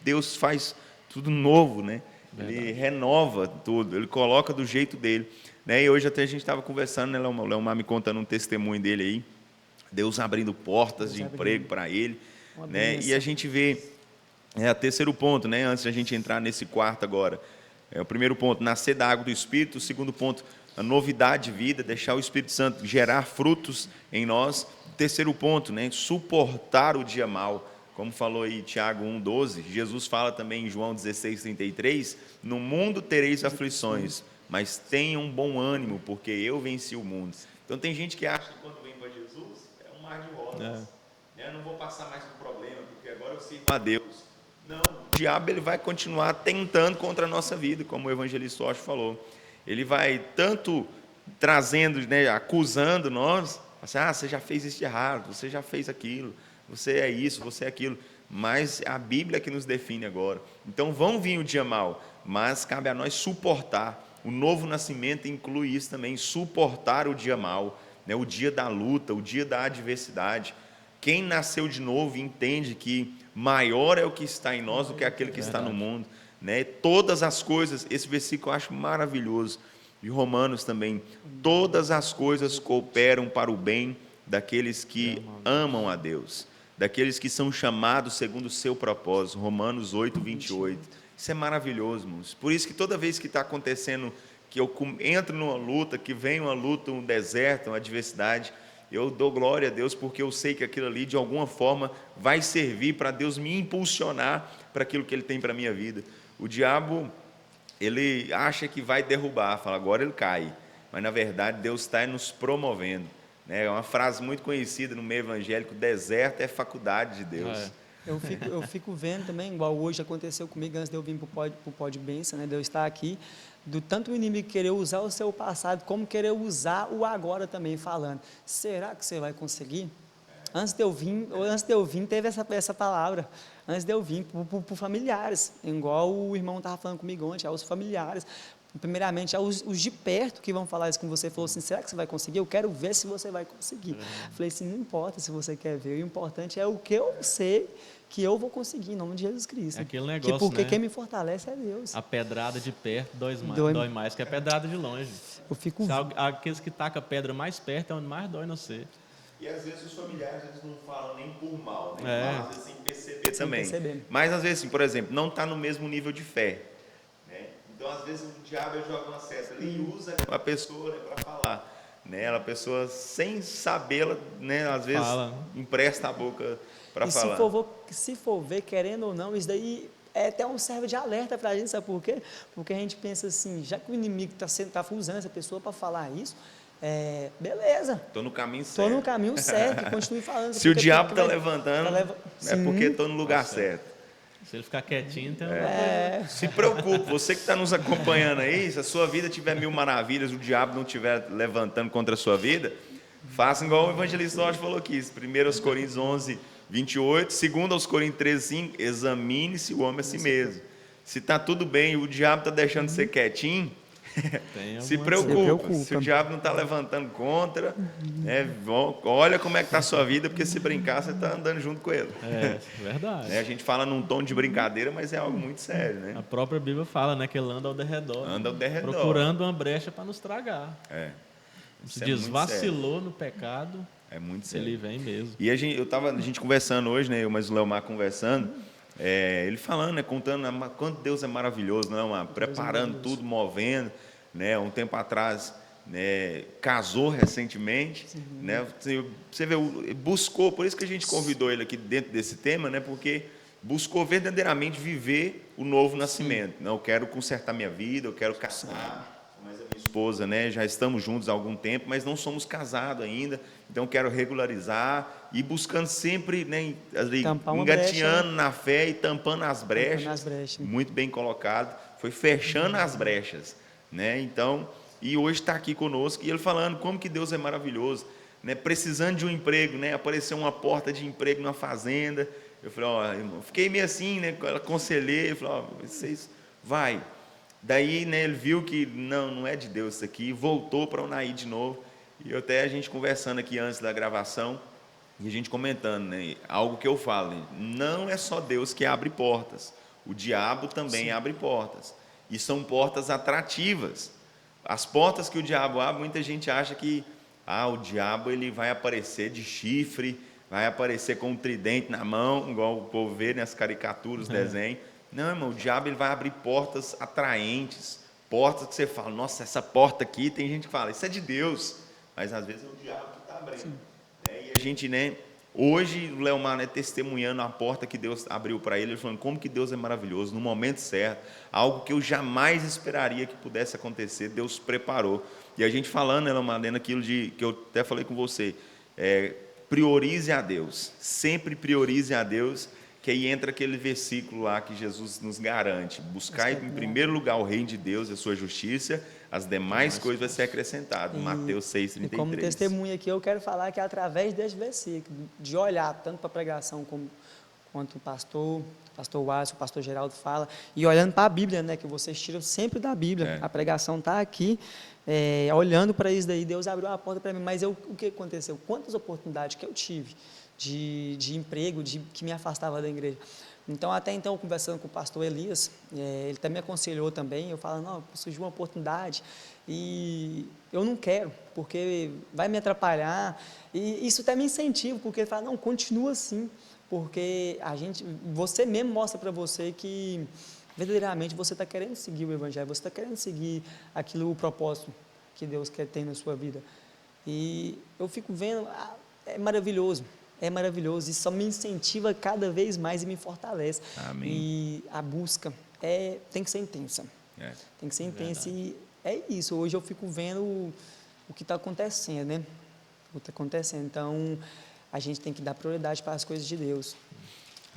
Deus faz tudo novo, né? Ele renova tudo, ele coloca do jeito dele. Né? E hoje até a gente estava conversando, né, o Leomar me contando um testemunho dele aí, Deus abrindo portas de emprego para ele. Né? E a gente vê, o terceiro ponto, né, antes de a gente entrar nesse quarto agora, o primeiro ponto, nascer da água do Espírito. O segundo ponto, a novidade de vida, deixar o Espírito Santo gerar frutos em nós. O terceiro ponto, né, suportar o dia mau. Como falou aí Tiago 1:12, Jesus fala também em João 16:33, no mundo tereis aflições, mas tenham bom ânimo, porque eu venci o mundo. Então tem gente que acha que quando vem para Jesus, é um mar de rosas. Eu não vou passar mais por problema, porque agora eu sirvo a Deus. Não, o diabo ele vai continuar tentando contra a nossa vida, como o evangelista Washington falou. Ele vai tanto trazendo, né, acusando nós, assim, você já fez isso de errado, você já fez aquilo, você é isso, você é aquilo, mas a Bíblia é que nos define agora. Então vão vir o dia mau, mas cabe a nós suportar. O novo nascimento inclui isso também, suportar o dia mau, né, o dia da luta, o dia da adversidade. Quem nasceu de novo entende que maior é o que está em nós do que aquele que está no mundo. Né? Todas as coisas, esse versículo eu acho maravilhoso, de Romanos também, todas as coisas cooperam para o bem daqueles que amam a Deus, daqueles que são chamados segundo o seu propósito, Romanos 8:28. Isso é maravilhoso, irmãos. Por isso que toda vez que está acontecendo que eu entro numa luta, que vem uma luta, um deserto, uma adversidade, eu dou glória a Deus, porque eu sei que aquilo ali, de alguma forma, vai servir para Deus me impulsionar para aquilo que Ele tem para a minha vida. O diabo, ele acha que vai derrubar, fala, agora ele cai. Mas, na verdade, Deus está nos promovendo. É uma frase muito conhecida no meio evangélico, deserto é faculdade de Deus. Eu fico vendo também, igual hoje aconteceu comigo, antes de eu vir para o pó de bênção, né, de eu estar aqui, do tanto o inimigo querer usar o seu passado, como querer usar o agora também, falando, será que você vai conseguir? Antes de eu vir, teve essa palavra, antes de eu vir, por familiares, igual o irmão estava falando comigo ontem, aos familiares, primeiramente aos de perto que vão falar isso com você, falou assim, será que você vai conseguir? Eu quero ver se você vai conseguir. Falei assim, não importa se você quer ver, o importante é o que eu sei que eu vou conseguir, em nome de Jesus Cristo. É aquele negócio, porque né? quem me fortalece é Deus. A pedrada de perto dói mais que a pedrada de longe. Eu fico... Aqueles que tacam a pedra mais perto é onde mais dói no você. E às vezes os familiares eles não falam nem por mal, né? Falam às vezes sem perceber Sem também. perceber. Mas às vezes, assim, por exemplo, não está no mesmo nível de fé. Né? Então, às vezes, o diabo joga uma cesta ali e usa a pessoa, né, para falar. Né? A pessoa, sem sabê-la, né, às vezes, empresta a boca para falar. Se for ver, querendo ou não, isso daí é até um serve de alerta para a gente, sabe por quê? Porque a gente pensa assim, já que o inimigo está usando essa pessoa para falar isso, beleza. Estou no caminho certo. Estou no caminho certo, continue falando. Se o diabo está levantando, é porque estou no lugar Tá certo. Se ele ficar quietinho, então... Se preocupe, você que está nos acompanhando aí, se a sua vida tiver mil maravilhas, o diabo não estiver levantando contra a sua vida, faça igual o evangelista Jorge falou aqui, 1 Coríntios 11, 28, 2 Coríntios 13, 5, examine-se o homem a si mesmo. Se está tudo bem e o diabo está deixando de ser quietinho, se preocupa. Se o diabo não está levantando contra, olha como é que está a sua vida, porque se brincar, você está andando junto com ele. Verdade. A gente fala num tom de brincadeira, mas é algo muito sério, né? A própria Bíblia fala, né, que ele anda ao derredor. Procurando uma brecha para nos tragar. Se desvacilou no pecado, é muito sério. Ele vem mesmo. E a gente conversando hoje, né, eu mais o Leomar conversando, ele falando, né, contando quanto Deus é maravilhoso, né, preparando tudo, movendo, né, um tempo atrás, né, casou recentemente, né, você vê, buscou, por isso que a gente convidou ele aqui dentro desse tema, né, porque buscou verdadeiramente viver o novo nascimento. Não, eu quero consertar minha vida, eu quero casar. Mas a minha esposa, né, já estamos juntos há algum tempo, mas não somos casados ainda, então quero regularizar e buscando sempre, né, ali, engateando na fé e tampando as brechas. Muito bem colocado, foi fechando as brechas, né? Então, e hoje está aqui conosco e ele falando como que Deus é maravilhoso, né? Precisando de um emprego, né? Apareceu uma porta de emprego na fazenda. Eu falei, irmão, fiquei meio assim, né? Aconselhei, eu falei, vocês vai. Daí, né, ele viu que não é de Deus isso aqui, voltou para o Unaí de novo, e até a gente conversando aqui antes da gravação, e a gente comentando, né, algo que eu falo, não é só Deus que abre portas, o diabo também abre portas, e são portas atrativas. As portas que o diabo abre, muita gente acha que o diabo ele vai aparecer de chifre, vai aparecer com um tridente na mão, igual o povo vê nas caricaturas, desenhos. Não, irmão, o diabo ele vai abrir portas atraentes, portas que você fala, nossa, essa porta aqui, tem gente que fala, isso é de Deus, mas às vezes é o diabo que está abrindo. E a gente, né, hoje o Leomar, né, testemunhando a porta que Deus abriu para ele falando como que Deus é maravilhoso, no momento certo, algo que eu jamais esperaria que pudesse acontecer, Deus preparou. E a gente falando, né, Leomar, dentro daquilo que eu até falei com você, priorize a Deus, sempre priorize a Deus, que aí entra aquele versículo lá que Jesus nos garante, buscar em primeiro lugar o reino de Deus e a sua justiça, as demais coisas vão ser acrescentadas, Mateus 6,33. E como testemunha aqui, eu quero falar que através desse versículo, de olhar tanto para a pregação quanto o pastor Watson, o pastor Geraldo fala, e olhando para a Bíblia, né, que vocês tiram sempre da Bíblia, a pregação está aqui, olhando para isso daí, Deus abriu a porta para mim, mas o que aconteceu? Quantas oportunidades que eu tive de emprego, que me afastava da igreja. Então, até então, conversando com o pastor Elias, ele até me aconselhou também, eu falo, não, surgiu uma oportunidade e eu não quero, porque vai me atrapalhar, e isso até me incentiva, porque ele fala, não, continua assim, porque você mesmo mostra para você que verdadeiramente você está querendo seguir o Evangelho, você está querendo seguir aquilo, o propósito que Deus quer ter na sua vida. E eu fico vendo, é maravilhoso, e só me incentiva cada vez mais e me fortalece. Amém. E a busca tem que ser intensa, tem que ser intensa, e é isso. Hoje eu fico vendo o que está acontecendo, né? O que está acontecendo, então a gente tem que dar prioridade para as coisas de Deus.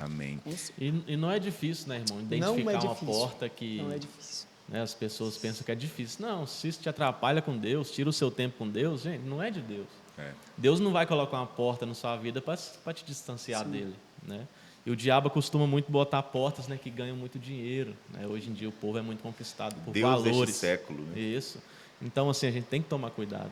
Amém. E não é difícil, né, irmão? Identificar uma porta que... Não é difícil. Né, as pessoas pensam que é difícil. Não, se isso te atrapalha com Deus, tira o seu tempo com Deus, gente, não é de Deus. Deus não vai colocar uma porta na sua vida para te distanciar dele, né? E o diabo costuma muito botar portas, né, que ganham muito dinheiro, né? Hoje em dia o povo é muito conquistado por Deus valores. deste século, né? Isso. Então, assim, a gente tem que tomar cuidado.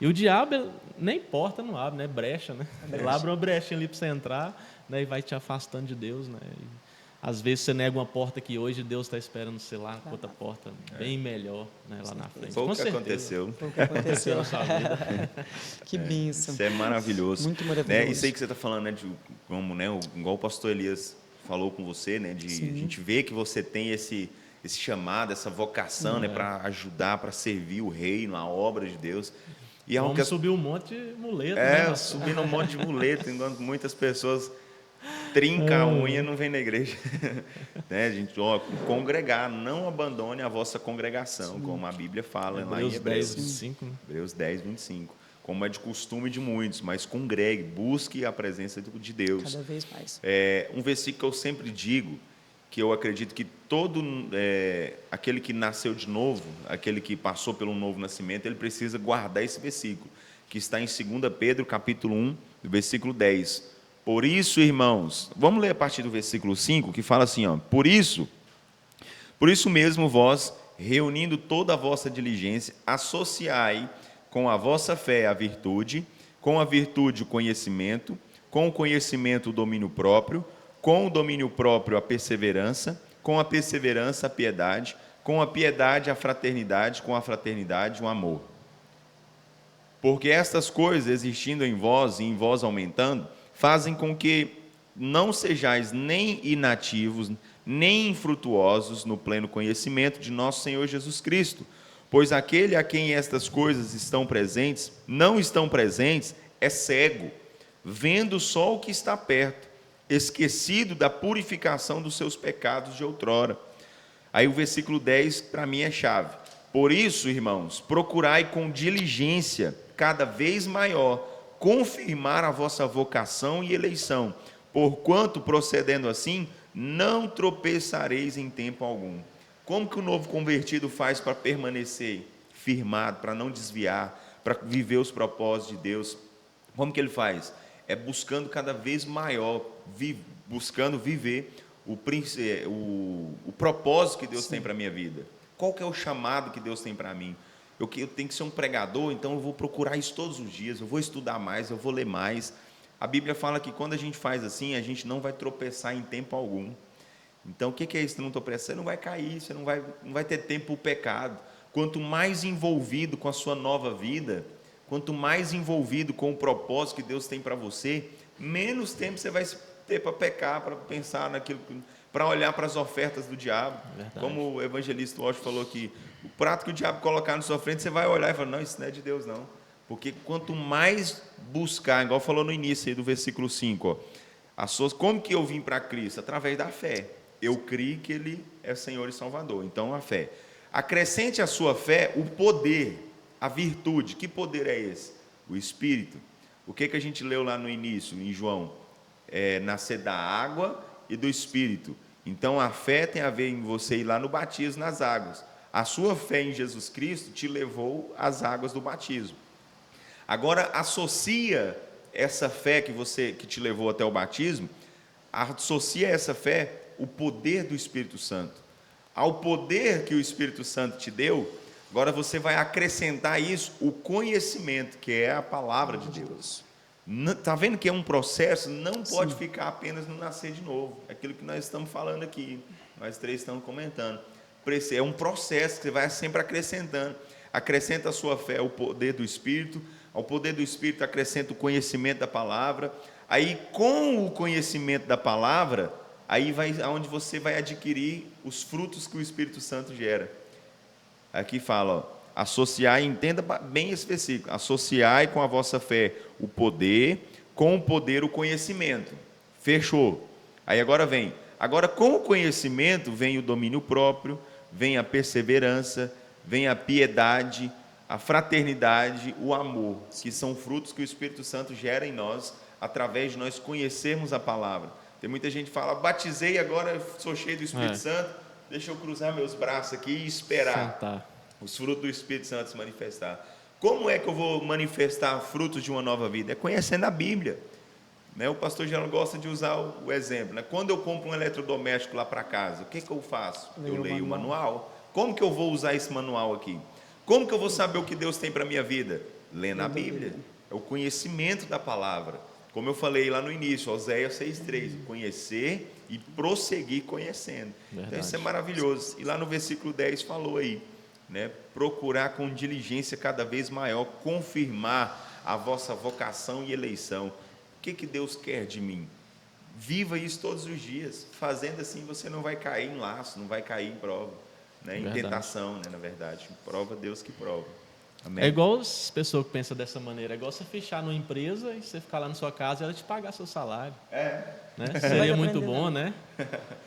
E o diabo, nem porta não abre, né? Brecha, né? Ele abre uma brechinha ali para você entrar, né? E vai te afastando de Deus, né? E, às vezes você nega uma porta que hoje Deus está esperando, sei lá, outra porta bem melhor, né? Lá na frente. Foi o que aconteceu. Foi o que aconteceu. Na sua vida. Que bênção. Isso é maravilhoso. Muito maravilhoso. Né? Isso aí que você está falando, né? De como, né? Igual o pastor Elias falou com você, né? De a gente ver que você tem esse chamado, essa vocação, né? Para ajudar, para servir o reino, a obra de Deus. E Vamos subir um monte de muleta, né? Subindo um monte de muleta, enquanto muitas pessoas trinca a unha e não vem na igreja. Né, gente, congregar, não abandone a vossa congregação, como a Bíblia fala lá em Hebreus 10:25, né? Hebreus 10:25. Como é de costume de muitos, mas congregue, busque a presença de Deus. Cada vez mais. Um versículo que eu sempre digo, que eu acredito que todo aquele que nasceu de novo, aquele que passou pelo novo nascimento, ele precisa guardar esse versículo, que está em 2 Pedro, capítulo 1, versículo 10. Por isso, irmãos, vamos ler a partir do versículo 5, que fala assim, ó, por isso mesmo vós, reunindo toda a vossa diligência, associai com a vossa fé a virtude, com a virtude o conhecimento, com o conhecimento o domínio próprio, com o domínio próprio a perseverança, com a perseverança a piedade, com a piedade a fraternidade, com a fraternidade o amor. Porque estas coisas, existindo em vós e em vós aumentando, fazem com que não sejais nem inativos, nem infrutuosos no pleno conhecimento de nosso Senhor Jesus Cristo. Pois aquele a quem estas coisas não estão presentes, é cego, vendo só o que está perto, esquecido da purificação dos seus pecados de outrora. Aí o versículo 10 para mim é chave. Por isso, irmãos, procurai com diligência, cada vez maior, confirmar a vossa vocação e eleição, porquanto, procedendo assim, não tropeçareis em tempo algum. Como que o novo convertido faz para permanecer firmado, para não desviar, para viver os propósitos de Deus? Como que ele faz? É buscando cada vez maior, buscando viver o propósito que Deus tem para a minha vida. Qual que é o chamado que Deus tem para mim? Eu tenho que ser um pregador, então eu vou procurar isso todos os dias, eu vou estudar mais, eu vou ler mais. A Bíblia fala que quando a gente faz assim, a gente não vai tropeçar em tempo algum. Então, o que é isso? Você não tropeça? Você não vai cair, você não vai ter tempo para o pecado. Quanto mais envolvido com a sua nova vida, quanto mais envolvido com o propósito que Deus tem para você, menos tempo você vai ter para pecar, para pensar naquilo, para olhar para as ofertas do diabo. Verdade. Como o evangelista Walsh falou aqui, o prato que o diabo colocar na sua frente, você vai olhar e falar, não, isso não é de Deus não. Porque quanto mais buscar, igual falou no início aí do versículo 5, como que eu vim para Cristo? Através da fé. Eu criei que Ele é Senhor e Salvador. Então, a fé. Acrescente à sua fé o poder, a virtude. Que poder é esse? O Espírito. O que a gente leu lá no início, em João? Nascer da água e do Espírito. Então, a fé tem a ver em você ir lá no batismo nas águas. A sua fé em Jesus Cristo te levou às águas do batismo. Agora, associa essa fé que te levou até o batismo, associa essa fé o poder do Espírito Santo. Ao poder que o Espírito Santo te deu, agora você vai acrescentar isso, o conhecimento, que é a palavra de Deus. Está vendo que é um processo? Não pode ficar apenas no nascer de novo. É aquilo que nós estamos falando aqui, nós três estamos comentando. É um processo que você vai sempre acrescentando. Acrescenta a sua fé ao poder do Espírito, ao poder do Espírito acrescenta o conhecimento da palavra. Aí, com o conhecimento da palavra, aí vai aonde você vai adquirir os frutos que o Espírito Santo gera. Aqui fala, ó, associai, entenda bem esse versículo, associai com a vossa fé o poder, com o poder o conhecimento. Fechou. Aí agora com o conhecimento vem o domínio próprio, vem a perseverança, vem a piedade, a fraternidade, o amor, que são frutos que o Espírito Santo gera em nós, através de nós conhecermos a palavra. Tem muita gente que fala, batizei, agora sou cheio do Espírito Santo, deixa eu cruzar meus braços aqui e esperar os frutos do Espírito Santo se manifestar. Como é que eu vou manifestar frutos de uma nova vida? É conhecendo a Bíblia. Né? O pastor Geraldo gosta de usar o exemplo. Né? Quando eu compro um eletrodoméstico lá para casa, o que eu faço? Eu leio o manual. Como que eu vou usar esse manual aqui? Como que eu vou saber o que Deus tem para a minha vida? Lendo a Bíblia. É o conhecimento da palavra. Como eu falei lá no início, Oséias 6,3, conhecer e prosseguir conhecendo. Verdade. Então isso é maravilhoso. E lá no versículo 10 falou aí, né? Procurar com diligência cada vez maior, confirmar a vossa vocação e eleição. O que Deus quer de mim? Viva isso todos os dias. Fazendo assim, você não vai cair em laço, não vai cair em prova, né? Em tentação, né? Na verdade. Prova Deus que prova. Amém. É igual as pessoas que pensam dessa maneira. É igual você fechar numa empresa e você ficar lá na sua casa e ela te pagar seu salário. Né? Seria muito bom, né?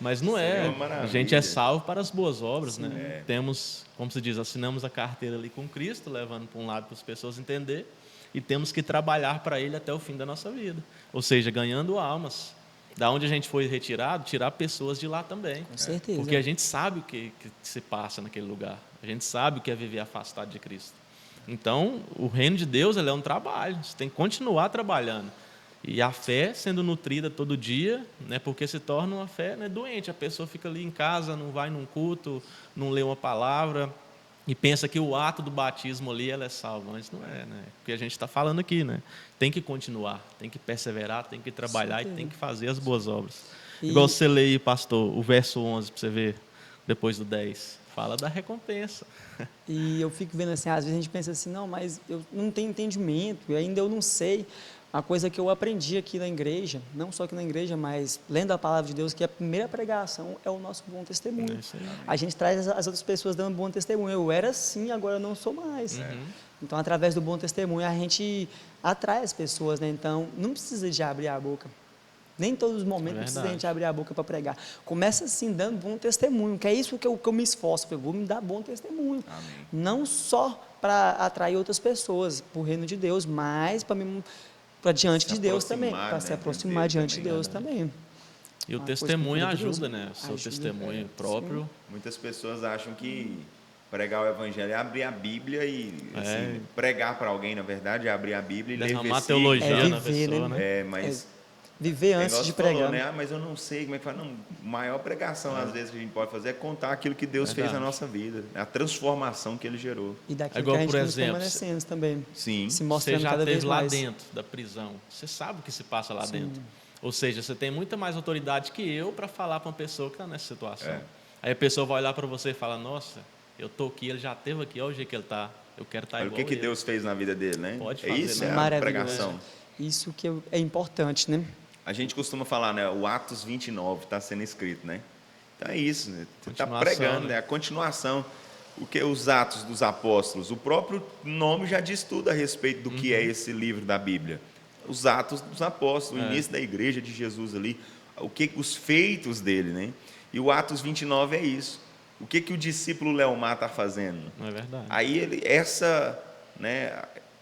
Mas não é. A gente é salvo para as boas obras, né? Temos, como se diz, assinamos a carteira ali com Cristo, levando para um lado para as pessoas entenderem, e temos que trabalhar para Ele até o fim da nossa vida. Ou seja, ganhando almas. Da onde a gente foi retirado, tirar pessoas de lá também. Com certeza. Porque a gente sabe o que se passa naquele lugar. A gente sabe o que é viver afastado de Cristo. Então, o reino de Deus ele é um trabalho, você tem que continuar trabalhando. E a fé sendo nutrida todo dia, né, porque se torna uma fé, né, doente. A pessoa fica ali em casa, não vai num culto, não lê uma palavra, e pensa que o ato do batismo ali ela é salva. Mas não é, né? Porque a gente está falando aqui, né? Tem que continuar, tem que perseverar, tem que trabalhar e tem que fazer as boas obras. Igual você lê aí, pastor, o verso 11, para você ver, depois do 10. Fala da recompensa. E eu fico vendo assim, às vezes a gente pensa assim, não, mas eu não tenho entendimento, e ainda eu não sei. A coisa que eu aprendi aqui na igreja, não só aqui na igreja, mas lendo a palavra de Deus, que a primeira pregação é o nosso bom testemunho. A gente traz as outras pessoas dando bom testemunho. Eu era assim, agora eu não sou mais. Então, através do bom testemunho, a gente atrai as pessoas, né? Então, não precisa de abrir a boca. Nem em todos os momentos precisa a gente abrir a boca para pregar. Começa assim, dando bom testemunho, que é isso que eu me esforço. Eu vou me dar bom testemunho. Amém. Não só para atrair outras pessoas para o reino de Deus, mas para diante de Deus também. Para se aproximar diante de Deus também. E o testemunho ajuda, né? O seu testemunho próprio. Sim. Muitas pessoas acham que pregar o evangelho é abrir a Bíblia e assim, pregar para alguém, na verdade, é abrir a Bíblia e ler versículos. Teologia na pessoa, né? Mas... viver antes de pregar. Falou, né? Mas eu não sei como é que faz. Não, a maior pregação, às vezes, que a gente pode fazer é contar aquilo que Deus fez na nossa vida, a transformação que Ele gerou. E daquilo que a gente nos permanecendo também. Sim. Se mostrando cada vez mais. Você já esteve lá dentro da prisão. Você sabe o que se passa lá dentro. Ou seja, você tem muita mais autoridade que eu para falar para uma pessoa que está nessa situação. Aí a pessoa vai olhar para você e fala, nossa, eu estou aqui, ele já esteve aqui, olha o jeito que ele está. Eu quero estar igual o que Deus fez na vida dele, né? Pode fazer. Isso é a pregação. Isso que é importante, né? A gente costuma falar, né? O Atos 29 está sendo escrito, né? Então é isso, né? Você está pregando, né? A continuação. O que os Atos dos Apóstolos? O próprio nome já diz tudo a respeito do que é esse livro da Bíblia. Os Atos dos Apóstolos, o início da igreja de Jesus ali, os feitos dele, né? E o Atos 29 é isso. O que o discípulo Leomar está fazendo? É verdade. Aí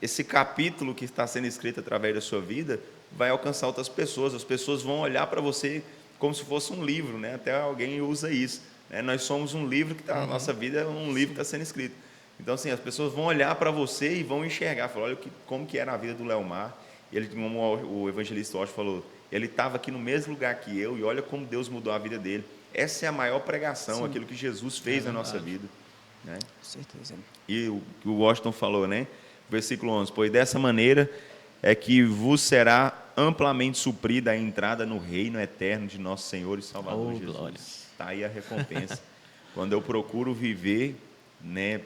esse capítulo que está sendo escrito através da sua vida vai alcançar outras pessoas. As pessoas vão olhar para você como se fosse um livro, né? Até alguém usa isso. Né? Nós somos um livro que está, a nossa vida é um livro que está sendo escrito. Então, assim, as pessoas vão olhar para você e vão enxergar, falar, olha como que era a vida do Leomar. E ele, como o evangelista Osho falou, ele estava aqui no mesmo lugar que eu e olha como Deus mudou a vida dele. Essa é a maior pregação, aquilo que Jesus fez na nossa vida. Né? Com certeza. E o que o Washington falou, né? Versículo 11, pois dessa maneira é que vos será amplamente suprida a entrada no reino eterno de nosso Senhor e Salvador Jesus. Está aí a recompensa. Quando eu procuro viver, né,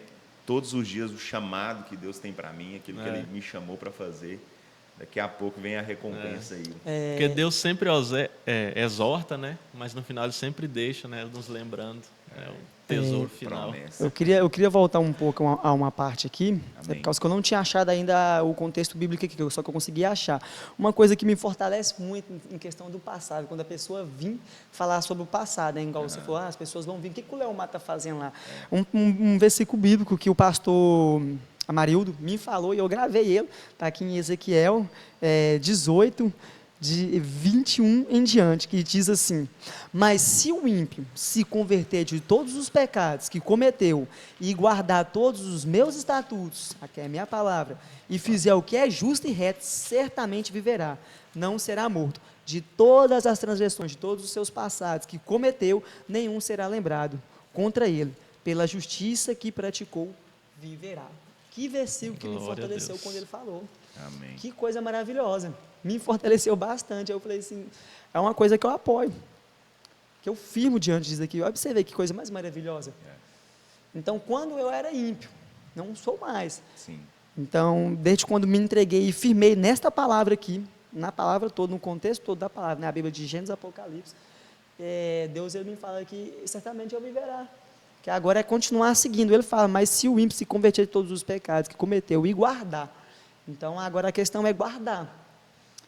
todos os dias o chamado que Deus tem para mim, aquilo que Ele me chamou para fazer, daqui a pouco vem a recompensa aí. Porque Deus sempre exorta, né? Mas no final ele sempre deixa, né? Nos lembrando. O tesouro final. Eu queria voltar um pouco a uma parte aqui, por causa que eu não tinha achado ainda o contexto bíblico aqui, só que eu consegui achar. Uma coisa que me fortalece muito em questão do passado, quando a pessoa vir falar sobre o passado, né? Igual você falou, as pessoas vão vir, o que o Leomar está fazendo lá? Um versículo bíblico que o pastor Amarildo me falou, e eu gravei ele, está aqui em Ezequiel 18, de 21 em diante, que diz assim: mas se o ímpio se converter de todos os pecados que cometeu e guardar todos os meus estatutos, aqui é a minha palavra, e fizer o que é justo e reto, certamente viverá, não será morto. De todas as transgressões, de todos os seus passados que cometeu, nenhum será lembrado contra ele. Pela justiça que praticou, viverá. Que versículo que me fortaleceu quando ele falou. Amém. Que coisa maravilhosa. Me fortaleceu bastante. Aí eu falei assim, é uma coisa que eu apoio, que eu firmo diante disso aqui. Olha para você ver que coisa mais maravilhosa. Então, quando eu era ímpio, não sou mais. Sim. Então, desde quando me entreguei e firmei nesta palavra aqui, na palavra toda, no contexto todo da palavra, na Bíblia de Gênesis e Apocalipse, Deus ele me fala que certamente eu viverá. Que agora é continuar seguindo. Ele fala, mas se o ímpio se converter de todos os pecados que cometeu e guardar. Então, agora a questão é guardar.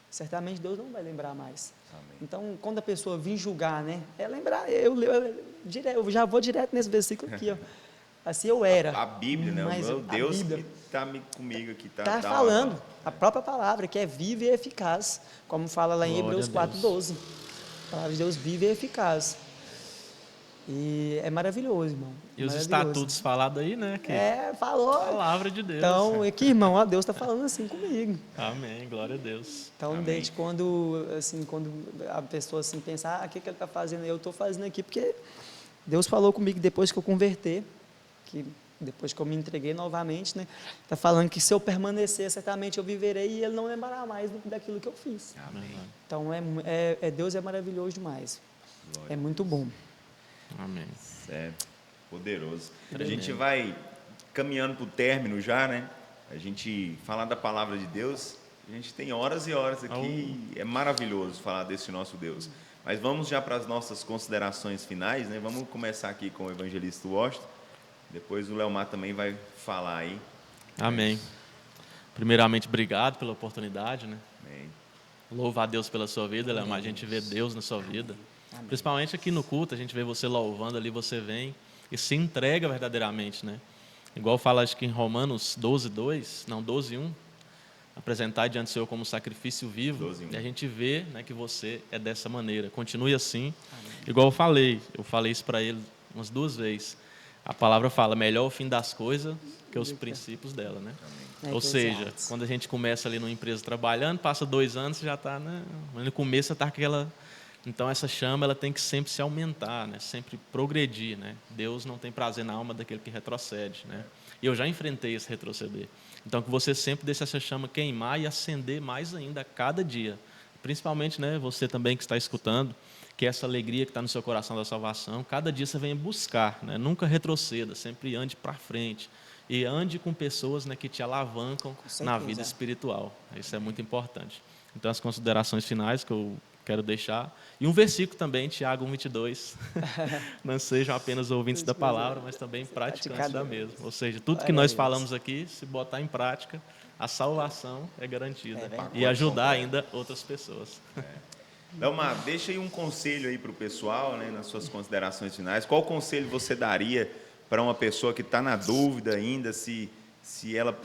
Certamente Deus não vai lembrar mais. Amém. Então, quando a pessoa vir julgar, né? É lembrar, eu já vou direto nesse versículo aqui, ó. Assim eu era. A Bíblia, né? O meu Deus que está comigo aqui. Está falando, a própria palavra, que é viva e eficaz, como fala lá em Hebreus 4:12. A palavra de Deus viva e eficaz. E é maravilhoso, irmão. E os estatutos falados aí, né? Que falou. Palavra de Deus. Então, aqui, irmão, ó, Deus está falando assim comigo. Amém, glória a Deus. Então, Amém. desde quando a pessoa assim pensar, o que ele está fazendo? Eu estou fazendo aqui porque Deus falou comigo depois que eu converter, que depois que eu me entreguei novamente, né? Está falando que se eu permanecer, certamente eu viverei e Ele não lembrará mais daquilo que eu fiz. Amém. Então, Deus é maravilhoso demais. Glória. É muito bom. Amém. É poderoso. Tremendo. A gente vai caminhando para o término já, né? A gente falar da palavra de Deus, a gente tem horas e horas aqui, é maravilhoso falar desse nosso Deus. Mas vamos já para as nossas considerações finais, né? Vamos começar aqui com o evangelista Washington, depois o Leomar também vai falar aí. Amém. Primeiramente, obrigado pela oportunidade, né? Amém. Louva a Deus pela sua vida, Leomar. A gente vê Deus na sua vida. Amém. Principalmente aqui no culto, a gente vê você louvando ali, você vem e se entrega verdadeiramente, né? Igual fala, acho que em Romanos 12:1, apresentar diante do Senhor como sacrifício vivo, 12:1. e a gente vê, né, que você é dessa maneira. Continue assim. Amém. Igual eu falei isso para ele umas 2 vezes. A palavra fala, melhor o fim das coisas que os princípios dela, né? Ou seja, quando a gente começa ali numa empresa trabalhando, passa 2 anos, você já está, né? No começo você está com aquela... Então, essa chama ela tem que sempre se aumentar, né? Sempre progredir. Né? Deus não tem prazer na alma daquele que retrocede. Né? E eu já enfrentei esse retroceder. Então, que você sempre deixe essa chama queimar e acender mais ainda a cada dia. Principalmente, né, você também que está escutando, que essa alegria que está no seu coração da salvação, cada dia você venha buscar. Né? Nunca retroceda, sempre ande para frente. E ande com pessoas, né, que te alavancam na vida espiritual. Isso é muito importante. Então, as considerações finais que eu quero deixar. E um versículo também, Tiago 1:22. Não sejam apenas ouvintes da palavra, mas também praticantes da mesma. Ou seja, tudo que nós falamos aqui, se botar em prática, a salvação é garantida. E ajudar ainda outras pessoas. Leomar, deixa aí um conselho aí para o pessoal, né, nas suas considerações finais. Qual conselho você daria para uma pessoa que está na dúvida ainda, se ela...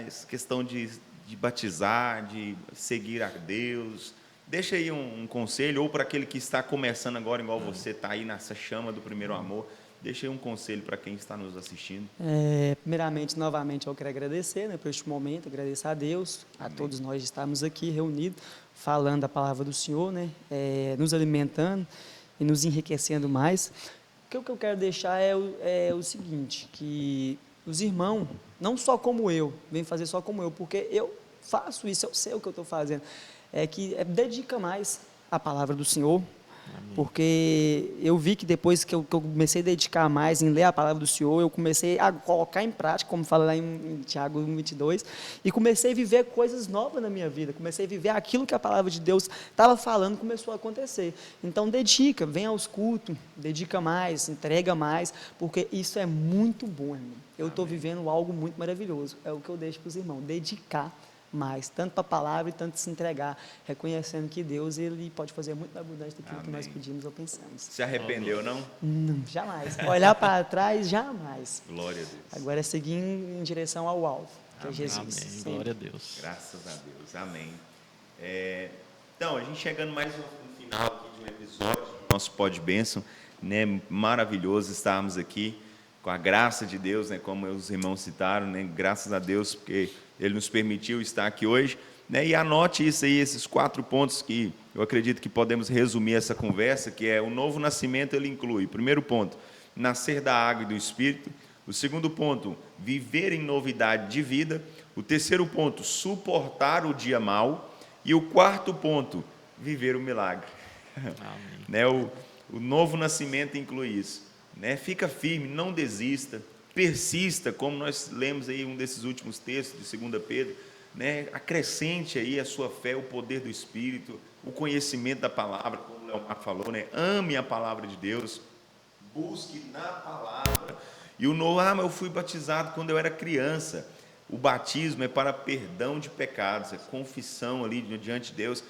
essa questão de batizar, de seguir a Deus... Deixa aí um conselho, ou para aquele que está começando agora, igual você está aí nessa chama do primeiro amor, deixa aí um conselho para quem está nos assistindo. Primeiramente, novamente, eu quero agradecer, né, por este momento, agradecer a Deus, a todos nós estarmos aqui reunidos, falando a palavra do Senhor, né, nos alimentando e nos enriquecendo mais. O que eu quero deixar é o seguinte, que os irmãos, não só como eu, vêm fazer só como eu, porque eu faço isso, eu sei o que eu estou fazendo, que dedica mais a palavra do Senhor, Porque eu vi que depois que eu comecei a dedicar mais em ler a palavra do Senhor, eu comecei a colocar em prática, como fala lá em Tiago 1:22, e comecei a viver coisas novas na minha vida, comecei a viver aquilo que a palavra de Deus estava falando, começou a acontecer. Então dedica, vem aos cultos, dedica mais, entrega mais, porque isso é muito bom, irmão. Eu estou vivendo algo muito maravilhoso, é o que eu deixo para os irmãos, dedicar mais, tanto para a palavra e tanto se entregar, reconhecendo que Deus ele pode fazer muito mais abundante daquilo que nós pedimos ou pensamos. Se arrependeu, não? Não, jamais. Olhar para trás, jamais. Glória a Deus. Agora é seguir em direção ao alvo, que é Jesus. Amém. Sempre. Glória a Deus. Graças a Deus. Amém. Então, a gente chegando mais no final aqui de um episódio do nosso Pod Bênção, né? Maravilhoso estarmos aqui com a graça de Deus, né? Como os irmãos citaram, né? Graças a Deus, porque Ele nos permitiu estar aqui hoje, né? E anote isso aí, esses 4 pontos que eu acredito que podemos resumir essa conversa, que é o novo nascimento. Ele inclui, primeiro ponto, nascer da água e do Espírito. O segundo ponto, viver em novidade de vida. O terceiro ponto, suportar o dia mau. E o quarto ponto, viver o milagre. Né? O novo nascimento inclui isso. Né? Fica firme, não desista, persista, como nós lemos aí um desses últimos textos de 2 Pedro, né? Acrescente aí a sua fé, o poder do Espírito, o conhecimento da palavra, como o Leomar falou, né? Ame a palavra de Deus, busque na palavra. E o novo, mas eu fui batizado quando eu era criança. O batismo é para perdão de pecados, é confissão ali diante de Deus.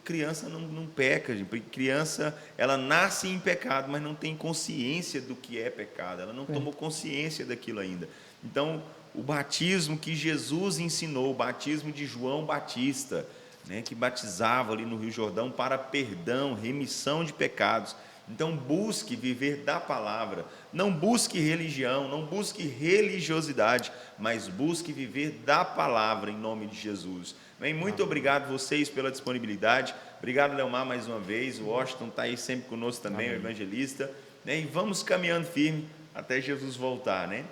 Criança não peca, gente. Criança, ela nasce em pecado, mas não tem consciência do que é pecado, ela não tomou consciência daquilo ainda. Então, o batismo que Jesus ensinou, o batismo de João Batista, né, que batizava ali no Rio Jordão para perdão, remissão de pecados. Então, busque viver da palavra, não busque religião, não busque religiosidade, mas busque viver da palavra em nome de Jesus. Bem, muito obrigado a vocês pela disponibilidade, obrigado, Leomar, mais uma vez, o Washington está aí sempre conosco também, amém, o evangelista, né? E vamos caminhando firme até Jesus voltar, né?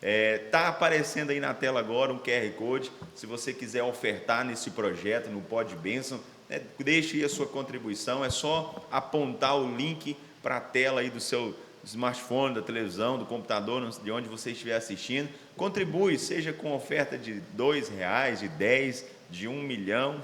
Está aparecendo aí na tela agora um QR Code, se você quiser ofertar nesse projeto, no Pod Bênção, né, deixe aí a sua contribuição, é só apontar o link para a tela aí do seu smartphone, da televisão, do computador, de onde você estiver assistindo, contribui, seja com oferta de R$2, de 10, de 1 milhão,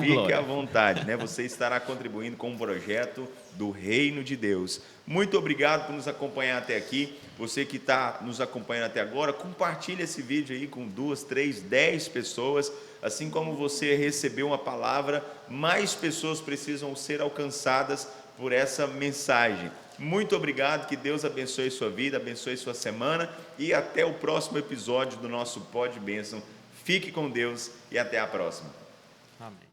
fique à vontade, né? Você estará contribuindo com um projeto do Reino de Deus. Muito obrigado por nos acompanhar até aqui, você que está nos acompanhando até agora, compartilhe esse vídeo aí com 2, 3, 10 pessoas, assim como você recebeu uma palavra, mais pessoas precisam ser alcançadas por essa mensagem. Muito obrigado, que Deus abençoe sua vida, abençoe sua semana e até o próximo episódio do nosso Pod Bênção. Fique com Deus e até a próxima. Amém.